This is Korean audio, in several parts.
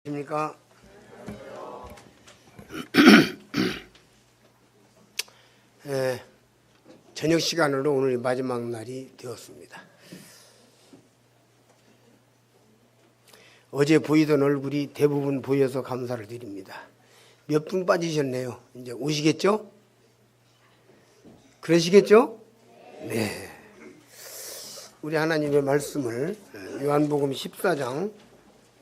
십니까? 저녁 시간으로 오늘 마지막 날이 되었습니다. 어제 보이던 얼굴이 대부분 보여서 감사를 드립니다. 몇 분 빠지셨네요. 이제 오시겠죠? 그러시겠죠? 네. 우리 하나님의 말씀을 요한복음 14장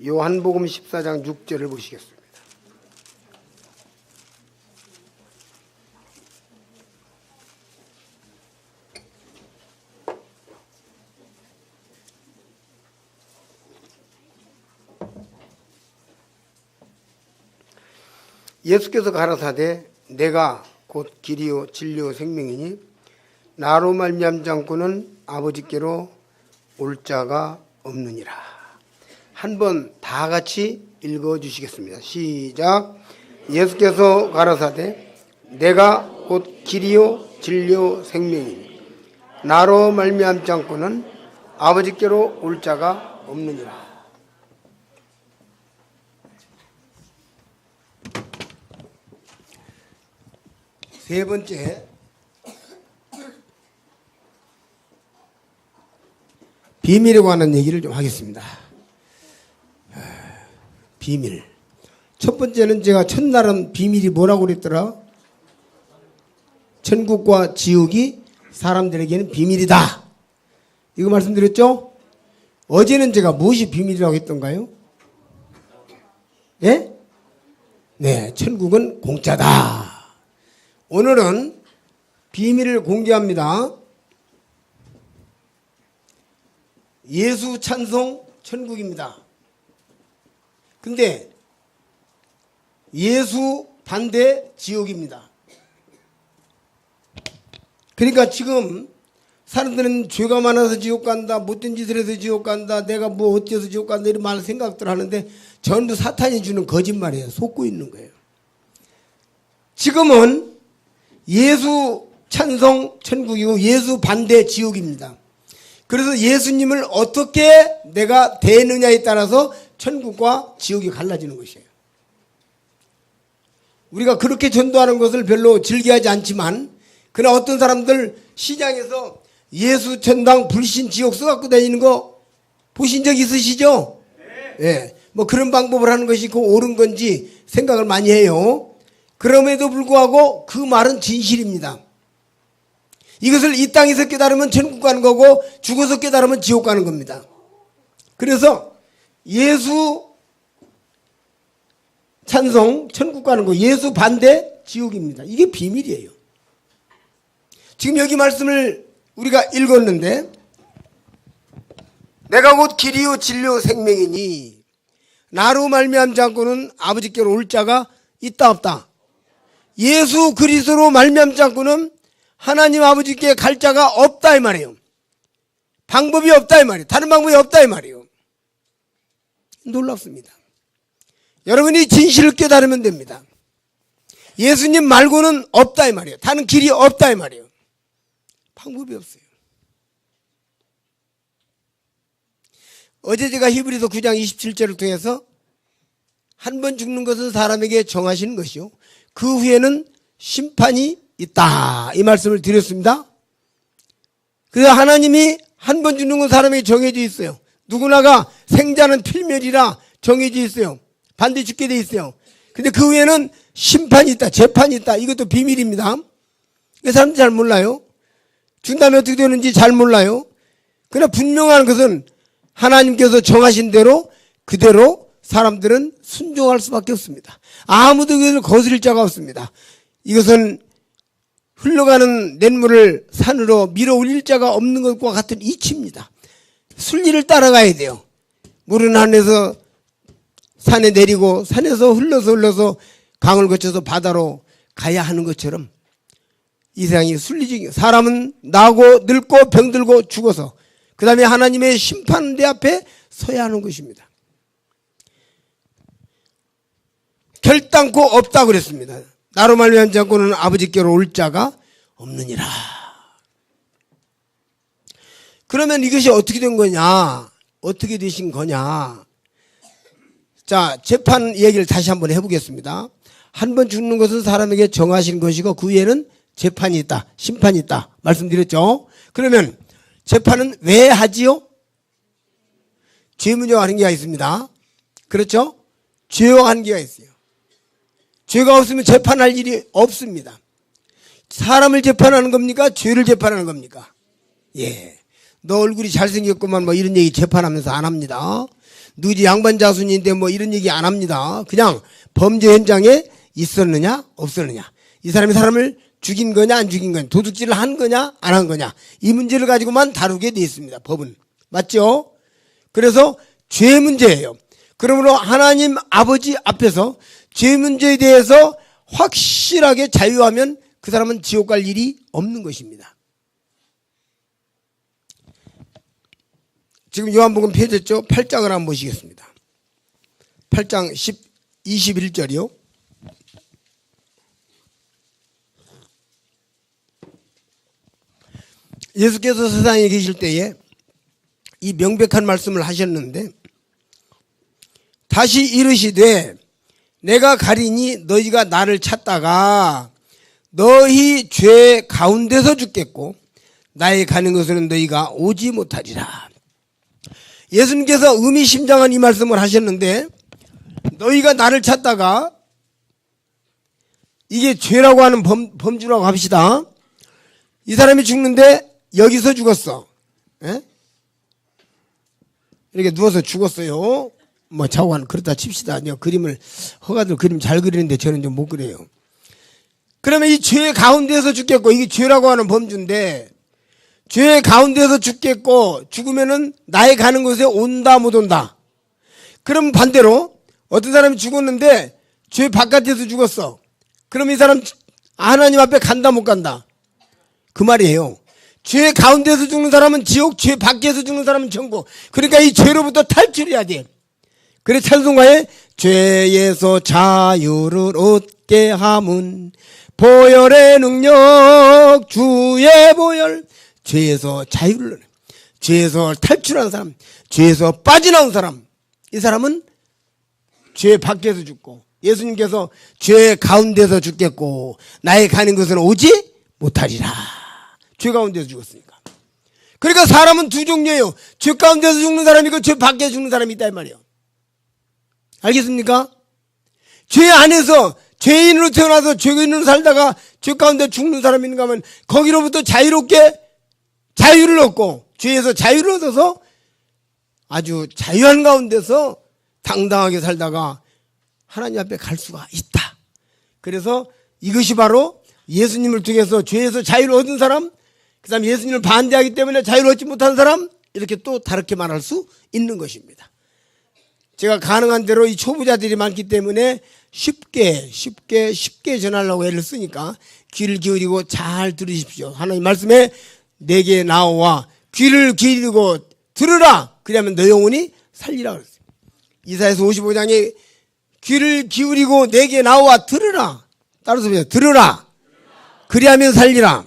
6절을 보시겠습니다. 예수께서 가라사대 내가 곧 길이요 진리요 생명이니 나로 말미암지 않고는 아버지께로 올 자가 없느니라. 한번 다 같이 읽어주시겠습니다. 시작. 예수께서 가라사대 내가 곧 길이요 진리요 생명이니 나로 말미암지 않고는 아버지께로 올 자가 없느니라. 세 번째, 비밀에 관한 얘기를 좀 하겠습니다. 비밀. 첫 번째는 제가 첫날은 비밀이 뭐라고 그랬더라? 천국과 지옥이 사람들에게는 비밀이다. 이거 말씀드렸죠? 어제는 제가 무엇이 비밀이라고 했던가요? 예? 네, 천국은 공짜다. 오늘은 비밀을 공개합니다. 예수 찬송 천국입니다. 근데 예수 반대 지옥입니다. 그러니까 지금 사람들은 죄가 많아서 지옥 간다, 못된 짓을 해서 지옥 간다, 내가 뭐 어때서 지옥 간다 이런 많은 생각들 하는데 전부 사탄이 주는 거짓말이에요. 속고 있는 거예요. 지금은 예수 찬송 천국이고 예수 반대 지옥입니다. 그래서 예수님을 어떻게 내가 대느냐에 따라서 천국과 지옥이 갈라지는 것이에요. 우리가 그렇게 전도하는 것을 별로 즐겨하지 않지만 그러나 어떤 사람들 시장에서 예수 천당 불신 지옥 써갖고 다니는 거 보신 적 있으시죠? 네. 예. 뭐 그런 방법을 하는 것이 그 옳은 건지 생각을 많이 해요. 그럼에도 불구하고 그 말은 진실입니다. 이것을 이 땅에서 깨달으면 천국 가는 거고 죽어서 깨달으면 지옥 가는 겁니다. 그래서 예수 찬송 천국 가는 거, 예수 반대 지옥입니다. 이게 비밀이에요. 지금 여기 말씀을 우리가 읽었는데 내가 곧 길이요 진리요 생명이니 나로 말미암지 않고는 아버지께로 올 자가 있다 없다. 예수 그리스도로 말미암지 않고는 하나님 아버지께 갈 자가 없다 이 말이에요. 방법이 없다 이 말이에요. 다른 방법이 없다 이 말이에요. 놀랍습니다. 여러분이 진실을 깨달으면 됩니다. 예수님 말고는 없다 이 말이에요. 다른 길이 없다 이 말이에요. 방법이 없어요. 어제 제가 히브리서 9장 27절을 통해서 한 번 죽는 것은 사람에게 정하시는 것이요 그 후에는 심판이 있다 이 말씀을 드렸습니다. 그래서 하나님이 한 번 죽는 건 사람에게 정해져 있어요. 누구나가 생자는 필멸이라 정해져 있어요. 반드시 죽게 돼 있어요. 근데 그 후에는 심판이 있다, 재판이 있다. 이것도 비밀입니다. 이 사람들이 잘 몰라요. 죽은 다음에 어떻게 되는지 잘 몰라요. 그러나 분명한 것은 하나님께서 정하신 대로 그대로 사람들은 순종할 수밖에 없습니다. 아무도 이것을 거스릴 자가 없습니다. 이것은 흘러가는 냇물을 산으로 밀어 올릴 자가 없는 것과 같은 이치입니다. 순리를 따라가야 돼요. 물은 하늘에서 산에 내리고 산에서 흘러서 강을 거쳐서 바다로 가야 하는 것처럼 이 세상이 순리적인 사람은 나고 늙고 병들고 죽어서 그 다음에 하나님의 심판대 앞에 서야 하는 것입니다. 결단코 없다 그랬습니다. 나로 말미암지 않고는 아버지께로 올 자가 없느니라. 그러면 이것이 어떻게 된 거냐? 어떻게 되신 거냐? 자, 재판 얘기를 다시 한번 해보겠습니다. 한 번 죽는 것은 사람에게 정하신 것이고 그 위에는 재판이 있다, 심판이 있다 말씀드렸죠. 그러면 재판은 왜 하지요? 죄문제와 한계가 있습니다. 그렇죠? 죄와 한계가 있어요. 죄가 없으면 재판할 일이 없습니다. 사람을 재판하는 겁니까? 죄를 재판하는 겁니까? 예. 너 얼굴이 잘생겼구만 뭐 이런 얘기 재판하면서 안 합니다. 누지 양반 자손인데 뭐 이런 얘기 안 합니다. 그냥 범죄 현장에 있었느냐 없었느냐, 이 사람이 사람을 죽인 거냐 안 죽인 거냐, 도둑질을 한 거냐 안 한 거냐, 이 문제를 가지고만 다루게 돼 있습니다. 법은. 맞죠? 그래서 죄 문제예요. 그러므로 하나님 아버지 앞에서 죄 문제에 대해서 확실하게 자유하면 그 사람은 지옥 갈 일이 없는 것입니다. 지금 요한복음 펴졌죠? 8장을 한번 보시겠습니다. 8장 21절이요. 예수께서 세상에 계실 때에 이 명백한 말씀을 하셨는데 다시 이르시되 내가 가리니 너희가 나를 찾다가 너희 죄 가운데서 죽겠고 나의 가는 것은 너희가 오지 못하리라. 예수님께서 의미심장한 이 말씀을 하셨는데 너희가 나를 찾다가, 이게 죄라고 하는 범주라고 합시다. 이 사람이 죽는데 여기서 죽었어. 에? 이렇게 누워서 죽었어요. 뭐 자고 한 그렇다 칩시다. 그림을 허가들 그림 잘 그리는데 저는 좀 못 그려요. 그러면 이 죄 가운데서 죽겠고, 이게 죄라고 하는 범주인데 죄 가운데서 죽겠고 죽으면은 나의 가는 곳에 온다 못 온다. 그럼 반대로 어떤 사람이 죽었는데 죄 바깥에서 죽었어. 그럼 이 사람 하나님 앞에 간다 못 간다, 그 말이에요. 죄 가운데서 죽는 사람은 지옥, 죄 밖에서 죽는 사람은 천국. 그러니까 이 죄로부터 탈출해야 돼. 그래 찬송가에 죄에서 자유를 얻게 함은 보혈의 능력 주의 보혈. 죄에서 자유를, 죄에서 탈출한 사람, 죄에서 빠져나온 사람, 이 사람은 죄 밖에서 죽고 예수님께서 죄 가운데서 죽겠고 나의 가는 것은 오지 못하리라. 죄 가운데서 죽었으니까. 그러니까 사람은 두 종류예요. 죄 가운데서 죽는 사람이고 죄 밖에서 죽는 사람이 있다 이 말이에요. 알겠습니까? 죄 안에서 죄인으로 태어나서 죄인으로 살다가 죄 가운데 죽는 사람이 있는가 하면 거기로부터 자유롭게 자유를 얻고 죄에서 자유를 얻어서 아주 자유한 가운데서 당당하게 살다가 하나님 앞에 갈 수가 있다. 그래서 이것이 바로 예수님을 통해서 죄에서 자유를 얻은 사람, 그 다음에 예수님을 반대하기 때문에 자유를 얻지 못한 사람, 이렇게 또 다르게 말할 수 있는 것입니다. 제가 가능한 대로 이 초보자들이 많기 때문에 쉽게 전하려고 애를 쓰니까 귀를 기울이고 잘 들으십시오. 하나님 말씀에 내게 나와 귀를 기울이고 들으라. 그러면 너 영혼이 살리라 그랬어요. 이사야서 55장에 귀를 기울이고 내게 나와 들으라. 따라서 보세요. 들으라. 그리하면 살리라.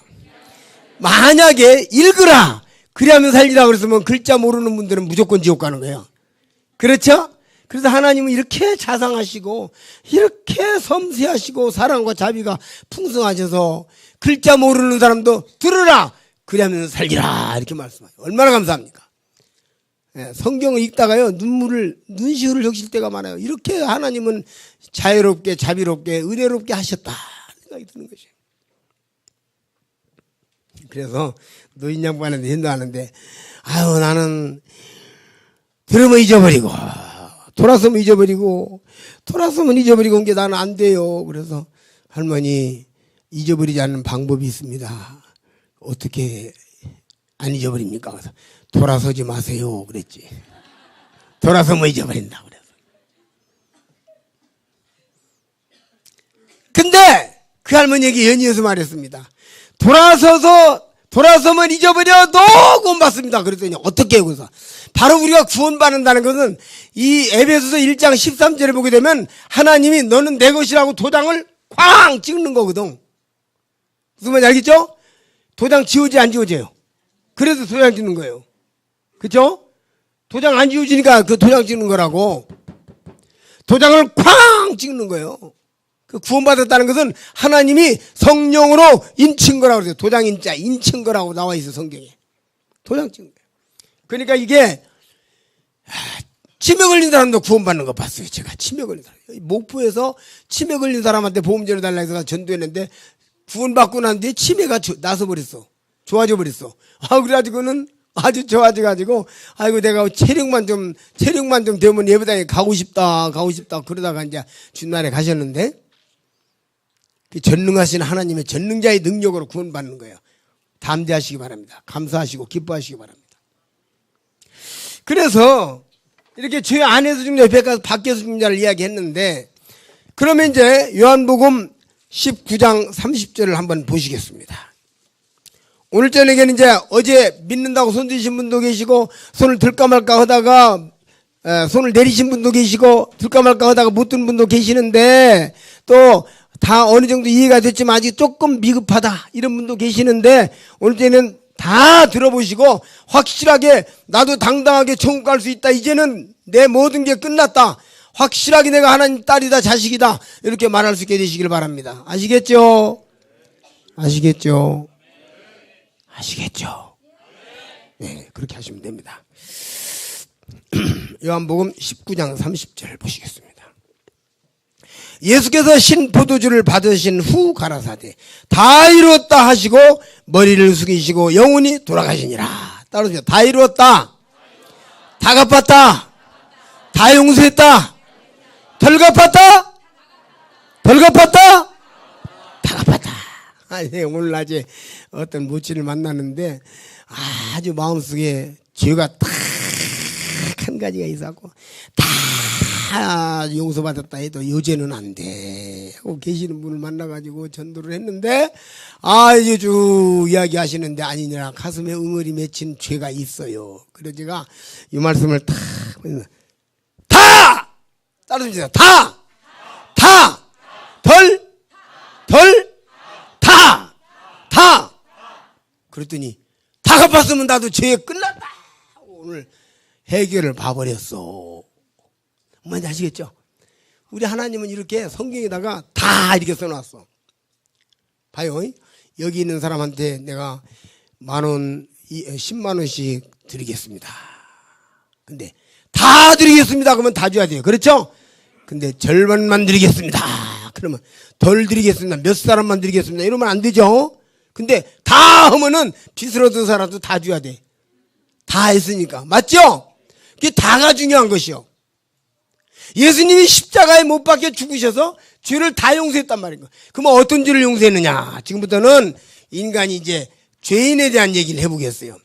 만약에 읽으라. 그리하면 살리라 그랬으면 글자 모르는 분들은 무조건 지옥 가는 거예요. 그렇죠? 그래서 하나님은 이렇게 자상하시고 이렇게 섬세하시고 사랑과 자비가 풍성하셔서 글자 모르는 사람도 들으라. 그러면 살리라. 이렇게 말씀하세요. 얼마나 감사합니까? 예, 성경을 읽다가요 눈시울을 적실 때가 많아요. 이렇게 하나님은 자유롭게 자비롭게 은혜롭게 하셨다 생각이 드는 거죠. 그래서 노인 양반한테 인도하는데 아유 나는 들으면 잊어버리고 돌아서면 잊어버리고 돌아서면 잊어버리고 온 게 나는 안 돼요. 그래서 할머니 잊어버리지 않는 방법이 있습니다. 어떻게 안 잊어버립니까? 그래서 돌아서지 마세요 그랬지. 돌아서면 잊어버린다 그래서. 근데 그 할머니에게 연이어서 말했습니다. 돌아서면 잊어버려도 구원받습니다. 그랬더니 어떻게 해요? 그래서 바로 우리가 구원받는다는 것은 이 에베소서 1장 13절에 보게 되면 하나님이 너는 내 것이라고 도장을 쾅 찍는 거거든. 무슨 말인지 알겠죠? 도장 지워지 안 지워져요. 그래서 도장 찍는 거예요. 그렇죠? 도장 안 지워지니까 그 도장 찍는 거라고. 도장을 쾅 찍는 거예요. 그 구원받았다는 것은 하나님이 성령으로 인친 거라고 그래요. 도장 인자, 인친 거라고 나와 있어, 성경에. 도장 찍는 거예요. 그러니까 이게, 치매 걸린 사람도 구원받는 거 봤어요. 제가 치매 걸린 사람. 목포에서 치매 걸린 사람한테 보험제로 달라 해서 전도했는데, 구원받고 난 뒤에 치매가 나서 버렸어. 좋아져 버렸어. 그래가지고는 아주 좋아져가지고, 아이고, 내가 체력만 좀 되면 예배당에 가고 싶다. 그러다가 이제 주말에 가셨는데, 그 전능하신 하나님의 전능자의 능력으로 구원받는 거예요. 담대하시기 바랍니다. 감사하시고 기뻐하시기 바랍니다. 그래서 이렇게 죄 안에서 죽는 자, 밖에서 죽는 자를 이야기했는데, 그러면 이제 요한복음 19장 30절을 한번 보시겠습니다. 오늘 저녁에는 이제 어제 믿는다고 손 드신 분도 계시고, 손을 들까 말까 하다가 손을 내리신 분도 계시고, 들까 말까 하다가 못 든 분도 계시는데, 또 다 어느 정도 이해가 됐지만 아직 조금 미흡하다 이런 분도 계시는데, 오늘 때는 다 들어보시고 확실하게 나도 당당하게 천국 갈 수 있다. 이제는 내 모든 게 끝났다. 확실하게 내가 하나님 딸이다, 자식이다, 이렇게 말할 수 있게 되시길 바랍니다. 아시겠죠? 아시겠죠? 아시겠죠? 네, 그렇게 하시면 됩니다. 요한복음 19장 30절 보시겠습니다. 예수께서 신 포도주를 받으신 후 가라사대 다 이루었다 하시고 머리를 숙이시고 영원히 돌아가시니라. 따라서 다 이루었다, 다 갚았다, 다 용서했다, 덜 갚았다, 덜 갚았다, 다 갚았다. 오늘 낮에 어떤 모친을 만나는데 아주 마음속에 죄가 딱 한 가지가 있었고, 다 용서받았다 해도 요새는 안 돼 하고 계시는 분을 만나가지고 전도를 했는데, 이제 쭉 이야기 하시는데, 아니냐, 가슴에 응어리 맺힌 죄가 있어요. 그래서 제가 이 말씀을 다 따르십시오. 다 그랬더니 다 갚았으면 나도 죄 끝났다. 오늘 해결을 봐버렸어. 뭔지 아시겠죠? 우리 하나님은 이렇게 성경에다가 다 이렇게 써놨어. 봐요. 여기 있는 사람한테 내가 10만원씩 드리겠습니다. 근데 다 드리겠습니다. 그러면 다 줘야 돼요. 그렇죠? 근데 절반만 드리겠습니다. 그러면 덜 드리겠습니다. 몇 사람만 드리겠습니다. 이러면 안 되죠? 근데 다 하면은 빚을 얻은 사람도 다 줘야 돼. 다 했으니까. 맞죠? 그게 다가 중요한 것이요. 예수님이 십자가에 못 박혀 죽으셔서 죄를 다 용서했단 말인 거예요. 그러면 어떤 죄를 용서했느냐? 지금부터는 인간이 이제 죄인에 대한 얘기를 해보겠어요.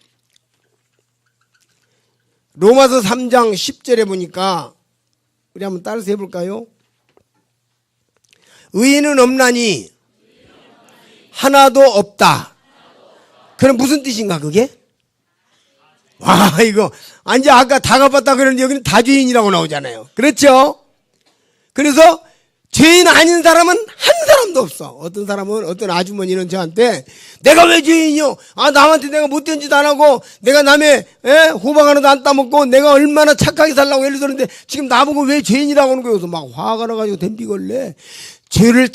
로마서 3장 10절에 보니까, 우리 한번 따라서 해볼까요? 의인은 없나니 하나도 없다. 그럼 무슨 뜻인가 그게? 와, 이거 이제 아까 다 갚았다 그러는데 여기는 다 죄인이라고 나오잖아요. 그렇죠? 그래서 죄인 아닌 사람은 한 사람도 없어. 어떤 사람은, 어떤 아주머니는 저한테 내가 왜 죄인이요? 남한테 내가 못된 짓 안 하고 내가 남의 호박 하나도 안 따먹고 내가 얼마나 착하게 살라고 예를 들었는데 지금 나보고 왜 죄인이라고 하는 거예요. 그래서 막 화가 나가지고 댐비걸래. 죄를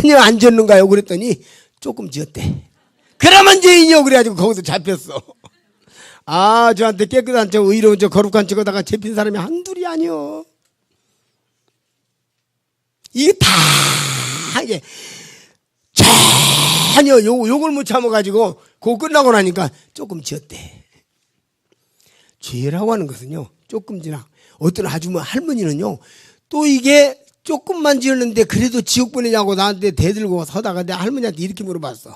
전혀 안 졌는가요? 그랬더니 조금 지었대. 그러면 죄인이요. 그래가지고 거기서 잡혔어. 저한테 깨끗한 척, 의로운 척, 거룩한 척 하다가 잡힌 사람이 한둘이 아니요. 이게 다, 이게, 전혀 욕을 못 참아가지고, 그거 끝나고 나니까 조금 지었대. 죄라고 하는 것은요, 조금 지나. 어떤 아주머니, 할머니는요, 또 이게 조금만 지었는데 그래도 지옥 보내냐고 나한테 대들고 서다가 내 할머니한테 이렇게 물어봤어.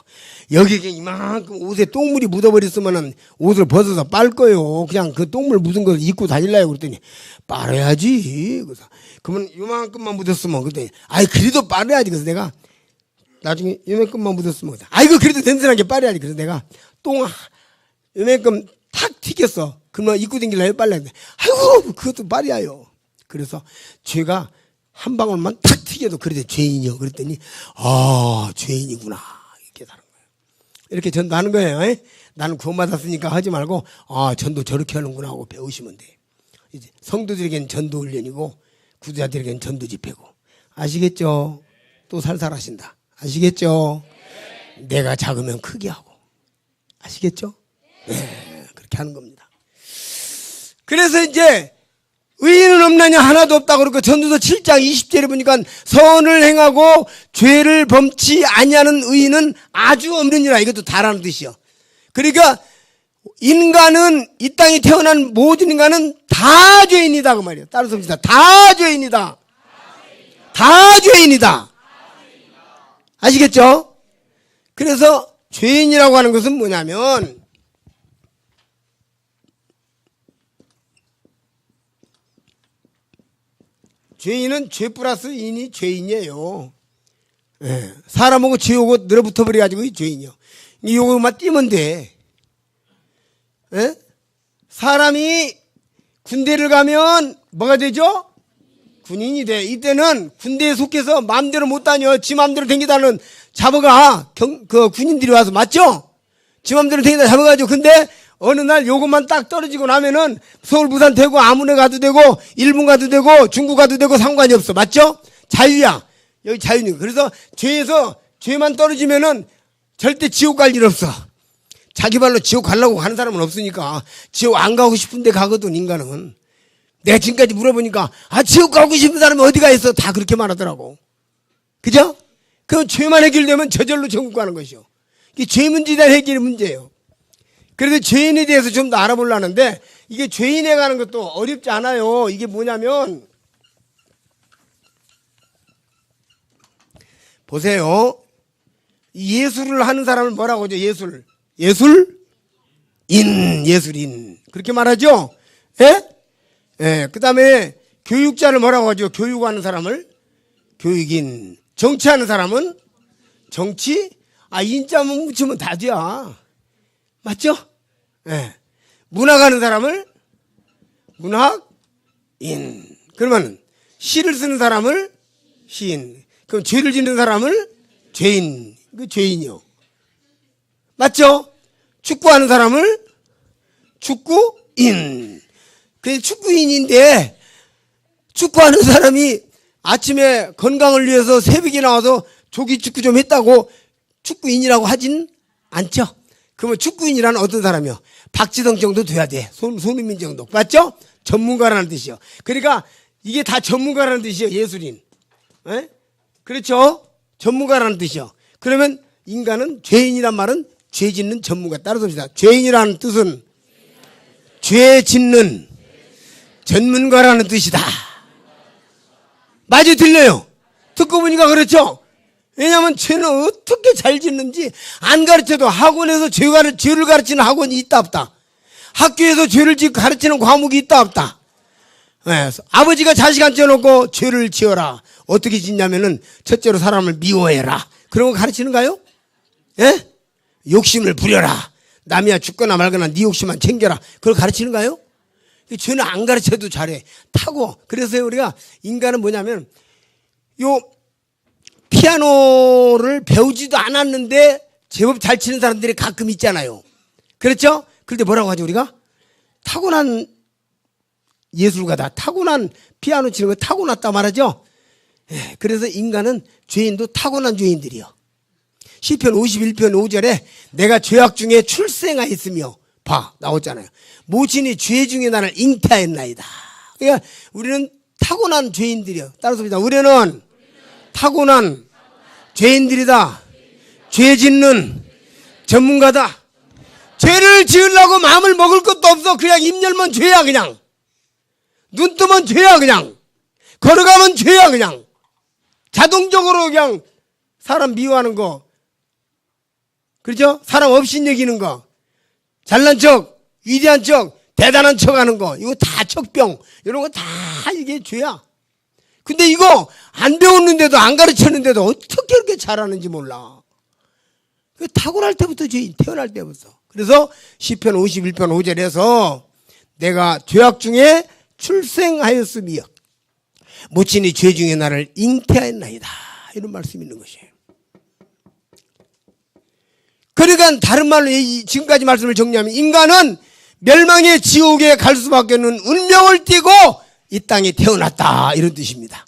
여기 이만큼 옷에 똥물이 묻어버렸으면은 옷을 벗어서 빨 거요. 그냥 그 똥물 묻은 걸 입고 다닐라요. 그랬더니 빨아야지. 그래서 그러면 요만큼만 묻었으면 그랬더니 그래도 빨아야지. 그래서 내가 나중에 요만큼만 묻었으면 그래도 든든하게 빨아야지. 그래서 내가 똥 요만큼 탁 튀겼어. 그러면 입고 다닐라요? 빨라야 돼. 그것도 빨아요. 그래서 죄가 한 방울만 탁 튀겨도 그래도 죄인이요. 그랬더니 죄인이구나 이렇게 사는 거예요. 이렇게 전도하는 거예요. 나는 구원받았으니까 하지 말고 전도 저렇게 하는구나 하고 배우시면 돼. 이제 성도들에게는 전도 훈련이고 구두자들에게는 전도 집회고. 아시겠죠? 또 살살하신다. 아시겠죠? 내가 작으면 크게 하고. 아시겠죠? 네, 그렇게 하는 겁니다. 그래서 이제 의인은 없나냐 하나도 없다고 그러고 전도서 7장 20절에 보니까 선을 행하고 죄를 범치 아니하는 의인은 아주 없느니라. 이것도 다라는 뜻이요. 그러니까 인간은 이 땅에 태어난 모든 인간은 다 죄인이다 그 말이에요. 따라서 봅시다. 다 죄인이다. 다 죄인이다. 아시겠죠? 그래서 죄인이라고 하는 것은 뭐냐면 죄인은 죄 플러스 인이 죄인이에요. 예. 사람하고 죄하고 늘어붙어 버려가지고 죄인이요. 요거만 띄면 돼. 예? 사람이 군대를 가면 뭐가 되죠? 군인이 돼. 이때는 군대에 속해서 마음대로 못 다녀. 지 마음대로 댕기다는 잡아가 그 군인들이 와서 맞죠? 지 마음대로 댕기다 잡아가지고. 근데 어느 날 요것만 딱 떨어지고 나면은 서울, 부산, 대구 아무나 가도 되고 일본 가도 되고 중국 가도 되고 상관이 없어. 맞죠? 자유야. 여기 자유니까. 그래서 죄만 떨어지면은 절대 지옥 갈 일 없어. 자기 발로 지옥 가려고 가는 사람은 없으니까. 지옥 안 가고 싶은데 가거든 인간은. 내가 지금까지 물어보니까 지옥 가고 싶은 사람이 어디가 있어? 다 그렇게 말하더라고. 그죠? 그 죄만 해결되면 저절로 천국 가는 것이요. 이게 죄 문제에 대한 해결이 문제예요. 그래서 죄인에 대해서 좀 더 알아보려는데 이게 죄인에 가는 것도 어렵지 않아요. 이게 뭐냐면 보세요. 예술을 하는 사람을 뭐라고 하죠? 예술인. 그렇게 말하죠? 예? 예. 그 다음에 교육자를 뭐라고 하죠? 교육하는 사람을 교육인. 정치하는 사람은 정치? 인자만 묻히면 다 돼야. 맞죠? 예. 문학하는 사람을 문학인. 그러면 시를 쓰는 사람을 시인. 그럼 죄를 짓는 사람을 죄인. 그 죄인이요. 맞죠? 축구하는 사람을 축구인. 그 축구인인데 축구하는 사람이 아침에 건강을 위해서 새벽에 나와서 조기 축구 좀 했다고 축구인이라고 하진 않죠? 그러면 축구인이라는 어떤 사람이요? 박지성 정도 돼야 돼. 손흥민 정도. 맞죠? 전문가라는 뜻이요. 그러니까 이게 다 전문가라는 뜻이요. 예술인. 에? 그렇죠? 전문가라는 뜻이요. 그러면 인간은 죄인이란 말은 죄 짓는 전문가. 따라서 봅시다. 죄인이라는 뜻은 죄 짓는 전문가라는 뜻이다. 맞아, 들려요? 듣고 보니까 그렇죠? 왜냐하면 죄는 어떻게 잘 짓는지 안 가르쳐도 학원에서 죄를 가르치는 학원이 있다 없다. 학교에서 죄를 가르치는 과목이 있다 없다. 네. 아버지가 자식한테 져놓고 죄를 지어라. 어떻게 짓냐면은 첫째로 사람을 미워해라. 그런 거 가르치는가요? 예? 욕심을 부려라. 남이야 죽거나 말거나 네 욕심만 챙겨라. 그걸 가르치는가요? 죄는 안 가르쳐도 잘해. 타고. 그래서 우리가 인간은 뭐냐면 요 피아노를 배우지도 않았는데 제법 잘 치는 사람들이 가끔 있잖아요. 그렇죠? 그럴 때 뭐라고 하죠 우리가? 타고난 예술가다. 타고난 피아노 치는 거 타고났다 말하죠. 예, 그래서 인간은 죄인도 타고난 죄인들이요. 시편 51편 5절에 내가 죄악 중에 출생하였으며 봐 나왔잖아요. 모친이 죄 중에 나를 잉태하였나이다. 그러니까 우리는 타고난 죄인들이요. 따라서 봅니다. 우리는 타고난 죄인들이다. 죄 짓는 전문가다. 죄를 지으려고 마음을 먹을 것도 없어. 그냥 입 열면 죄야 그냥. 눈 뜨면 죄야 그냥. 걸어가면 죄야 그냥. 자동적으로 그냥 사람 미워하는 거. 그렇죠? 사람 없인 여기는 거. 잘난 척, 위대한 척, 대단한 척 하는 거. 이거 다 척병. 이런 거 다 이게 죄야. 근데 이거 안 배웠는데도 안 가르쳤는데도 어떻게 이렇게 잘하는지 몰라. 타고날 때부터 죄인, 태어날 때부터. 그래서 시편 51편 5절에서 내가 죄악 중에 출생하였으며 모친이 죄 중에 나를 잉태하였나이다. 이런 말씀이 있는 것이에요. 그러니까 다른 말로 지금까지 말씀을 정리하면 인간은 멸망의 지옥에 갈 수밖에 없는 운명을 띠고 이 땅에 태어났다, 이런 뜻입니다.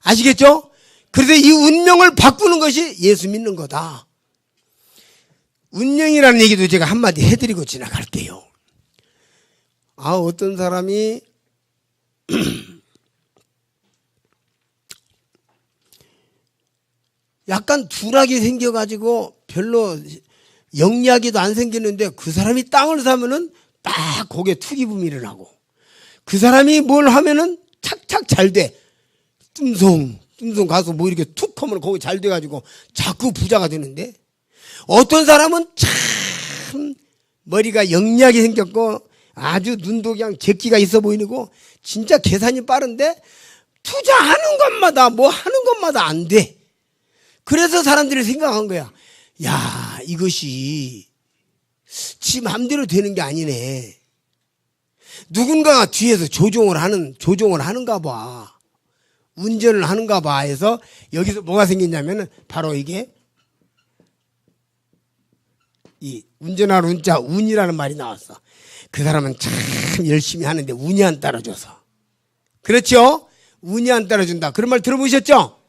아시겠죠? 그래서 이 운명을 바꾸는 것이 예수 믿는 거다. 운명이라는 얘기도 제가 한마디 해드리고 지나갈게요. 어떤 사람이 약간 둔하게 생겨가지고 별로 영리하게도 안 생겼는데 그 사람이 땅을 사면은 딱 거기에 투기붐이 일어나고, 그 사람이 뭘 하면은 착착 잘 돼. 뚱성 가서 뭐 이렇게 툭 하면 거기 잘 돼가지고 자꾸 부자가 되는데, 어떤 사람은 참 머리가 영리하게 생겼고 아주 눈도 그냥 제끼가 있어 보이고 진짜 계산이 빠른데 투자하는 것마다 뭐 하는 것마다 안 돼. 그래서 사람들이 생각한 거야. 야, 이것이 지 맘대로 되는 게 아니네. 누군가가 뒤에서 조종을 하는가 봐. 운전을 하는가 봐 해서 여기서 뭐가 생겼냐면은 바로 이게 이 운전할 운자 운이라는 말이 나왔어. 그 사람은 참 열심히 하는데 운이 안 따라줘서. 그렇죠? 운이 안 따라준다. 그런 말 들어보셨죠?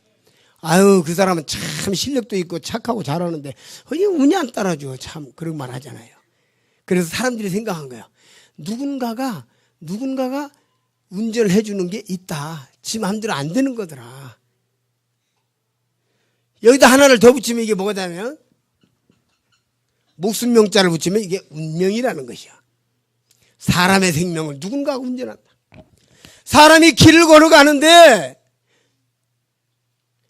그 사람은 참 실력도 있고 착하고 잘하는데 운이 안 따라줘. 참 그런 말 하잖아요. 그래서 사람들이 생각한 거야. 누군가가 운전을 해주는 게 있다. 지 마음대로 안 되는 거더라. 여기다 하나를 더 붙이면 이게 뭐가 되냐면 목숨명자를 붙이면 이게 운명이라는 것이야. 사람의 생명을 누군가가 운전한다. 사람이 길을 걸어가는데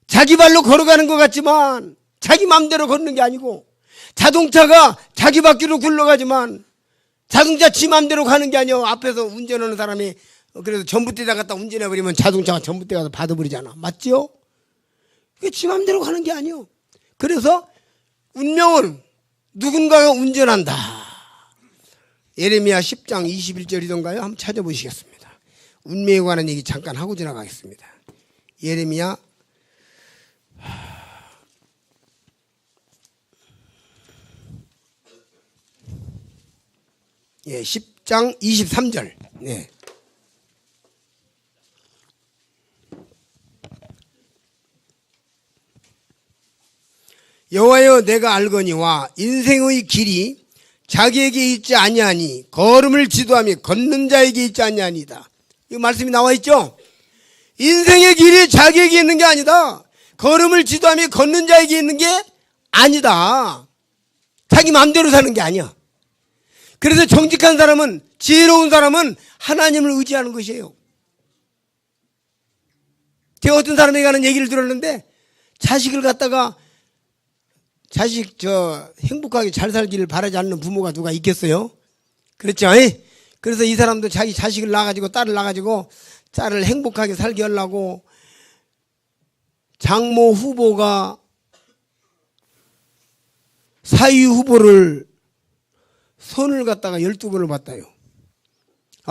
자기 발로 걸어가는 것 같지만 자기 마음대로 걷는 게 아니고, 자동차가 자기 바퀴로 굴러가지만 자동차 지 마음대로 가는 게 아니야. 앞에서 운전하는 사람이 그래서 전봇대에다 갖다 운전해버리면 자동차가 전봇대 가서 받아버리잖아. 맞죠? 그게 지 마음대로 가는 게 아니요. 그래서 운명은 누군가가 운전한다. 예레미야 10장 21절이던가요? 한번 찾아보시겠습니다. 운명에 관한 얘기 잠깐 하고 지나가겠습니다. 예레미야 10장 23절. 네. 여호와여, 내가 알거니와 인생의 길이 자기에게 있지 아니하니 걸음을 지도하며 걷는 자에게 있지 아니하니다. 이 말씀이 나와 있죠? 인생의 길이 자기에게 있는 게 아니다. 걸음을 지도하며 걷는 자에게 있는 게 아니다. 자기 마음대로 사는 게 아니야. 그래서 정직한 사람은, 지혜로운 사람은 하나님을 의지하는 것이에요. 제가 어떤 사람에게 하는 얘기를 들었는데, 자식을 갖다가 자식 행복하게 잘 살기를 바라지 않는 부모가 누가 있겠어요? 그렇죠? 그래서 이 사람도 자기 자식을 낳아가지고 딸을 낳아가지고 딸을 행복하게 살게 하려고 장모 후보가 사위 후보를 손을 갖다가 12번을 봤다요.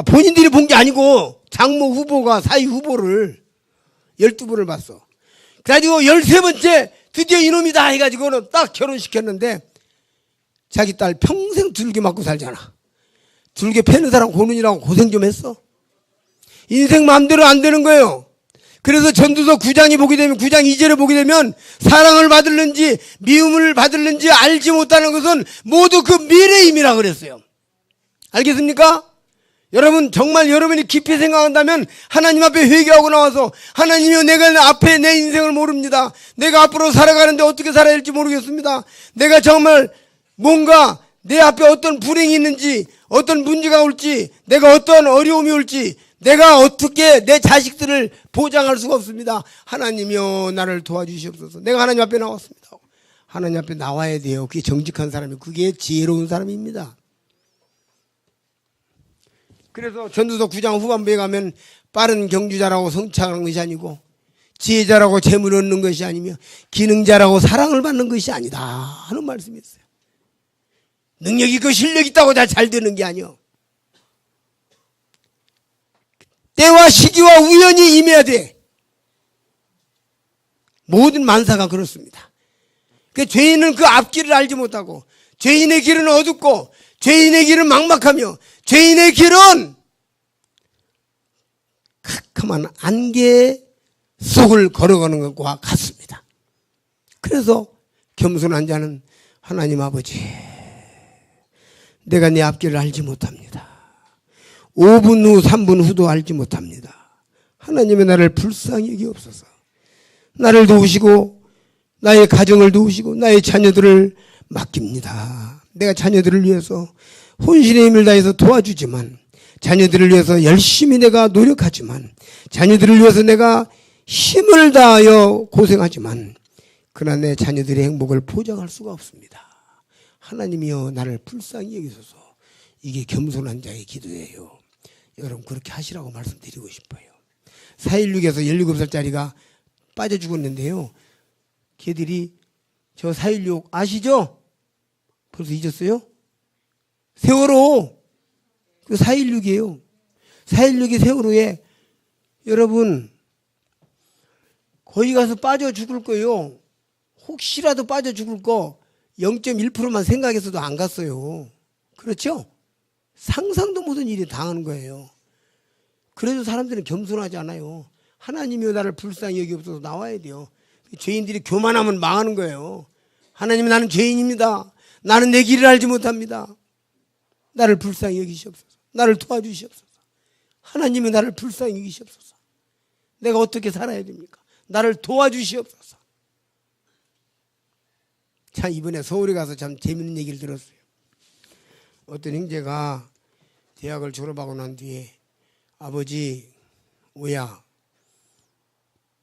본인들이 본 게 아니고 장모 후보가 사위 후보를 12번을 봤어. 그래가지고 13번째 드디어 이놈이다 해가지고는 딱 결혼시켰는데 자기 딸 평생 들게 맞고 살잖아. 들게 패는 사람 고는이라고 고생 좀 했어. 인생 마음대로 안 되는 거예요. 그래서 전도서 9장이 보게 되면 9장 2절에 보게 되면 사랑을 받을는지 미움을 받을는지 알지 못하는 것은 모두 그 미래의 힘이라 그랬어요. 알겠습니까? 여러분, 정말 여러분이 깊이 생각한다면 하나님 앞에 회개하고 나와서, 하나님이여, 내가 앞에 내 인생을 모릅니다. 내가 앞으로 살아가는데 어떻게 살아야 할지 모르겠습니다. 내가 정말 뭔가 내 앞에 어떤 불행이 있는지, 어떤 문제가 올지, 내가 어떤 어려움이 올지, 내가 어떻게 내 자식들을 보장할 수가 없습니다. 하나님이여, 나를 도와주시옵소서. 내가 하나님 앞에 나왔습니다. 하나님 앞에 나와야 돼요. 그게 정직한 사람이, 그게 지혜로운 사람입니다. 그래서 전도서 9장 후반부에 가면 빠른 경주자라고 성취하는 것이 아니고 지혜자라고 재물 얻는 것이 아니며 기능자라고 사랑을 받는 것이 아니다 하는 말씀이 있어요. 능력 있고 실력 있다고 다 잘 되는 게 아니요. 때와 시기와 우연이 임해야 돼. 모든 만사가 그렇습니다. 죄인은 그 앞길을 알지 못하고 죄인의 길은 어둡고 죄인의 길은 막막하며 죄인의 길은 캄캄한 안개 속을 걸어가는 것과 같습니다. 그래서 겸손한 자는 하나님 아버지, 내가 내 앞길을 알지 못합니다. 5분 후 3분 후도 알지 못합니다. 하나님의 나를 불쌍히 여기옵소서. 나를 도우시고 나의 가정을 도우시고 나의 자녀들을 맡깁니다. 내가 자녀들을 위해서 혼신의 힘을 다해서 도와주지만, 자녀들을 위해서 열심히 내가 노력하지만, 자녀들을 위해서 내가 힘을 다하여 고생하지만, 그러나 내 자녀들의 행복을 보장할 수가 없습니다. 하나님이여 나를 불쌍히 여기소서. 이게 겸손한 자의 기도예요. 여러분 그렇게 하시라고 말씀드리고 싶어요. 4.16에서 17살짜리가 빠져 죽었는데요. 걔들이 저 4.16 아시죠? 벌써 잊었어요? 세월호 그 4.16이에요. 4.16이 세월호에 여러분 거기 가서 빠져 죽을 거예요. 혹시라도 빠져 죽을 거 0.1%만 생각해서도 안 갔어요. 그렇죠? 상상도 못한 일이 당하는 거예요. 그래도 사람들은 겸손하지 않아요. 하나님이여 나를 불쌍히 여기옵소서 나와야 돼요. 죄인들이 교만하면 망하는 거예요. 하나님 나는 죄인입니다. 나는 내 길을 알지 못합니다. 나를 불쌍히 여기시옵소서. 나를 도와주시옵소서. 하나님이 나를 불쌍히 여기시옵소서. 내가 어떻게 살아야 됩니까? 나를 도와주시옵소서. 자, 이번에 서울에 가서 참 재밌는 얘기를 들었어요. 어떤 형제가 대학을 졸업하고 난 뒤에 아버지, 오야,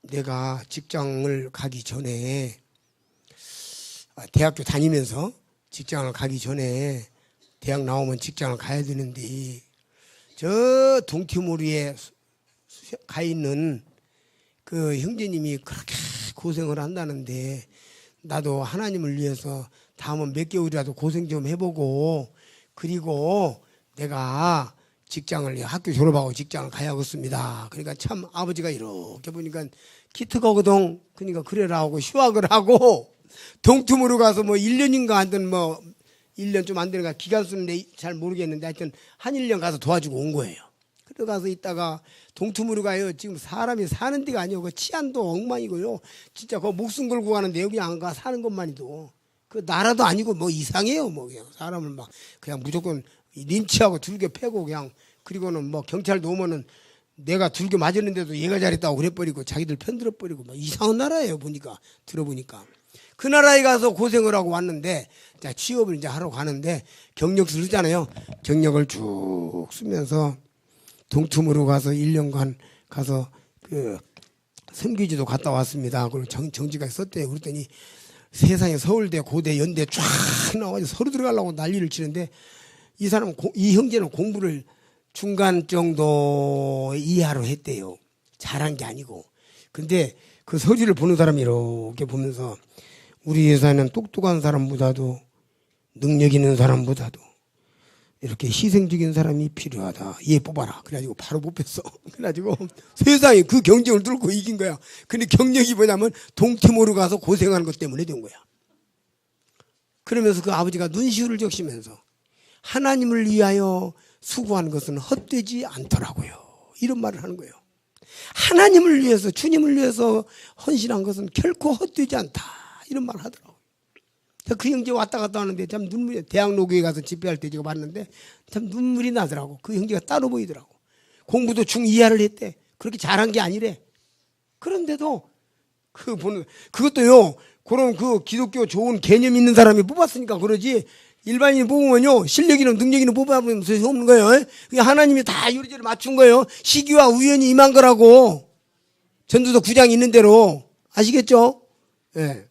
내가 직장을 가기 전에, 대학교 다니면서 직장을 가기 전에 대학 나오면 직장을 가야 되는데 저 동티모르에 가 있는 그 형제님이 그렇게 고생을 한다는데 나도 하나님을 위해서 다음은 몇 개월이라도 고생 좀 해보고 그리고 내가 직장을 학교 졸업하고 직장을 가야겠습니다. 그러니까 참 아버지가 이렇게 보니까 기특하거든. 그러니까 그래라 하고 휴학을 하고 동투모로 가서 뭐 1년인가 하든 뭐 1년 좀 안 되는가 기간 쓰는데 잘 모르겠는데 하여튼 한 1년 가서 도와주고 온 거예요. 그래가서 있다가 동투모로 가요. 지금 사람이 사는 데가 아니고 그 치안도 엉망이고요. 진짜 그 목숨 걸고 가는데 여기 안 가 사는 것만이도 그 나라도 아니고 뭐 이상해요. 뭐 그냥 사람을 막 그냥 무조건 린치하고 들겨 패고 그냥 그리고는 뭐 경찰도 오면은 내가 들겨 맞았는데도 얘가 잘했다고 그래버리고 자기들 편들어버리고 막 이상한 나라예요. 보니까 들어보니까 그 나라에 가서 고생을 하고 왔는데 자 취업을 이제 하러 가는데 경력 쓰잖아요. 경력을 쭉 쓰면서 동투모로 가서 1년간 가서 그 선교지도 갔다 왔습니다. 그리고 정지가 썼대요. 그랬더니 세상에 서울대, 고대, 연대 쫙 나와서 서로 들어가려고 난리를 치는데 이 사람은 이 형제는 공부를 중간 정도 이하로 했대요. 잘한 게 아니고. 근데 그 서류를 보는 사람이 이렇게 보면서 우리 회사는 똑똑한 사람보다도 능력 있는 사람보다도 이렇게 희생적인 사람이 필요하다. 얘 뽑아라. 그래가지고 바로 뽑혔어. 그래가지고 세상에 그 경쟁을 뚫고 이긴 거야. 근데 경력이 뭐냐면 동티모르 가서 고생하는 것 때문에 된 거야. 그러면서 그 아버지가 눈시울을 적시면서 하나님을 위하여 수고하는 것은 헛되지 않더라고요. 이런 말을 하는 거예요. 하나님을 위해서 주님을 위해서 헌신한 것은 결코 헛되지 않다. 이런 말을 하더라고요. 그 형제 왔다 갔다 하는데 참 눈물이 대학 노교에 가서 집회할 때 제가 봤는데 참 눈물이 나더라고. 그 형제가 따로 보이더라고. 공부도 중2하를 했대. 그렇게 잘한 게 아니래. 그런데도 그 보는 그것도요. 그런 그 기독교 좋은 개념 있는 사람이 뽑았으니까 그러지. 일반인이 뽑으면요 실력 있는 능력 있는 뽑아보면 소용없는 거예요. 하나님이 다 요리조리 맞춘 거예요. 시기와 우연히 임한 거라고. 전도서 9장 있는 대로 아시겠죠? 예. 네.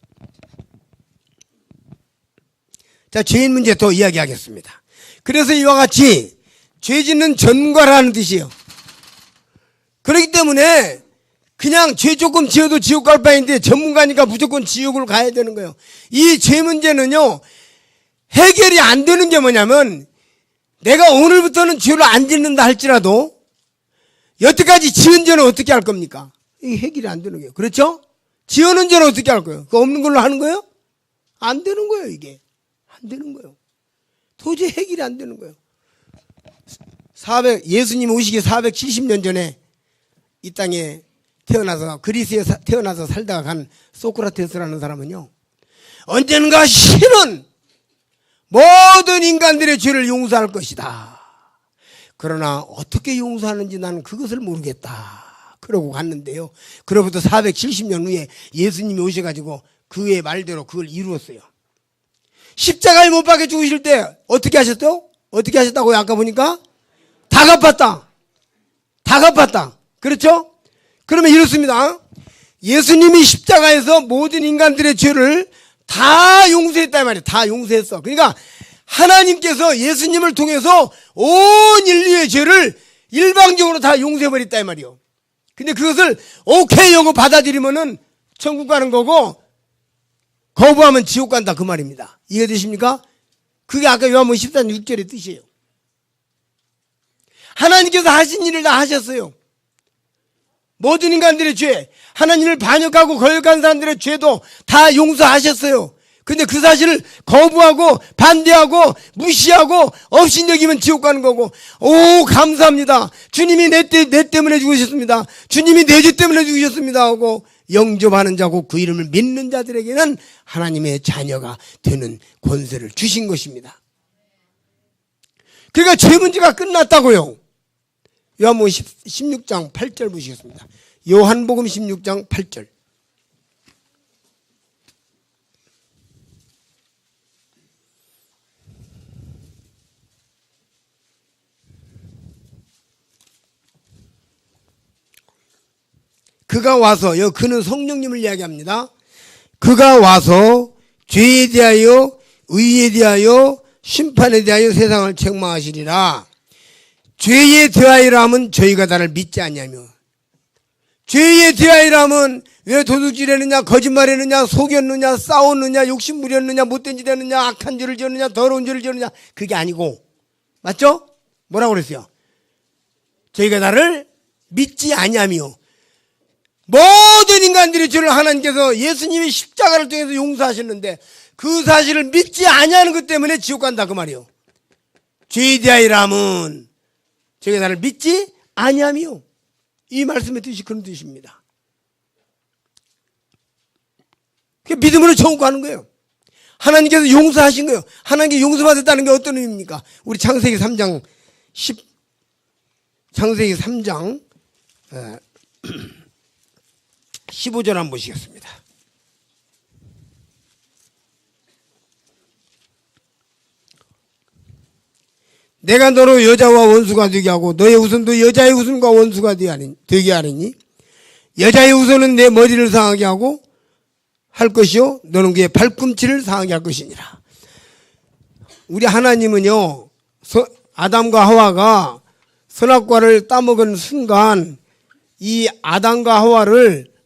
자, 죄인 문제 더 이야기하겠습니다. 그래서 이와 같이 죄 짓는 전과라는 뜻이에요. 그렇기 때문에 그냥 죄 조금 지어도 지옥 갈 바인데 전문가니까 무조건 지옥을 가야 되는 거예요. 이 죄 문제는요 해결이 안 되는 게 뭐냐면 내가 오늘부터는 죄를 안 짓는다 할지라도 여태까지 지은 죄는 어떻게 할 겁니까? 이게 해결이 안 되는 거예요. 그렇죠? 지어놓은 죄는 어떻게 할 거예요? 그거 없는 걸로 하는 거예요? 안 되는 거예요. 이게 안 되는 거예요. 도저히 해결이 안 되는 거예요. 예수님 오시기 470년 전에 이 땅에 태어나서 그리스에 태어나서 살다가 간 소크라테스라는 사람은요, 언젠가 신은 모든 인간들의 죄를 용서할 것이다. 그러나 어떻게 용서하는지 나는 그것을 모르겠다. 그러고 갔는데요. 그로부터 470년 후에 예수님이 오셔가지고 그의 말대로 그걸 이루었어요. 십자가에 못 박혀 죽으실 때 어떻게 하셨죠? 어떻게 하셨다고요? 아까 보니까 다 갚았다. 다 갚았다. 그렇죠? 그러면 이렇습니다. 예수님이 십자가에서 모든 인간들의 죄를 다 용서했단 말이에요. 다 용서했어. 그러니까 하나님께서 예수님을 통해서 온 인류의 죄를 일방적으로 다 용서해버렸단 말이에요. 근데 그것을 오케이 하고 받아들이면은 천국 가는 거고, 거부하면 지옥 간다 그 말입니다. 이해되십니까? 그게 아까 요한복음 14장 6절의 뜻이에요. 하나님께서 하신 일을 다 하셨어요. 모든 인간들의 죄, 하나님을 반역하고 거역한 사람들의 죄도 다 용서하셨어요. 근데 그 사실을 거부하고 반대하고 무시하고 업신여기면 지옥 가는 거고, 오 감사합니다. 주님이 내 때문에 죽으셨습니다. 주님이 내 죄 때문에 죽으셨습니다 하고 영접하는 자고 그 이름을 믿는 자들에게는 하나님의 자녀가 되는 권세를 주신 것입니다. 그러니까 죄 문제가 끝났다고요. 요한복음 16장 8절 보시겠습니다. 요한복음 16장 8절. 그가 와서, 그는 성령님을 이야기합니다. 그가 와서 죄에 대하여 의에 대하여 심판에 대하여 세상을 책망하시리라. 죄에 대하여라 하면 저희가 나를 믿지 아니하며, 죄에 대하여라 하면 왜 도둑질했느냐, 거짓말했느냐, 속였느냐, 싸웠느냐, 욕심부렸느냐, 못된 짓 했느냐, 악한 죄를 지었느냐, 더러운 죄를 지었느냐, 그게 아니고, 맞죠? 뭐라고 그랬어요? 저희가 나를 믿지 아니하며, 모든 인간들의 죄를 하나님께서 예수님이 십자가를 통해서 용서하셨는데 그 사실을 믿지 아니하는 것 때문에 지옥 간다 그 말이요. 죄에 대하여라 하면 저희가 나를 믿지 아니하며, 이 말씀의 뜻이 그런 뜻입니다. 믿음으로 천국 가는 거예요. 하나님께서 용서하신 거예요. 하나님께 용서받았다는 게 어떤 의미입니까? 우리 창세기 3장 15절 한번 보시겠습니다. 내가 너로 여자와 원수가 되게 하고 너의 후손도 여자의 후손과 원수가 되게 하리니 여자의 후손은 내 머리를 상하게 하고 할 것이요 너는 그의 발꿈치를 상하게 할 것이니라. 우리 하나님은요, 아담과 하와가 선악과를 따먹은 순간 이 아담과 하와를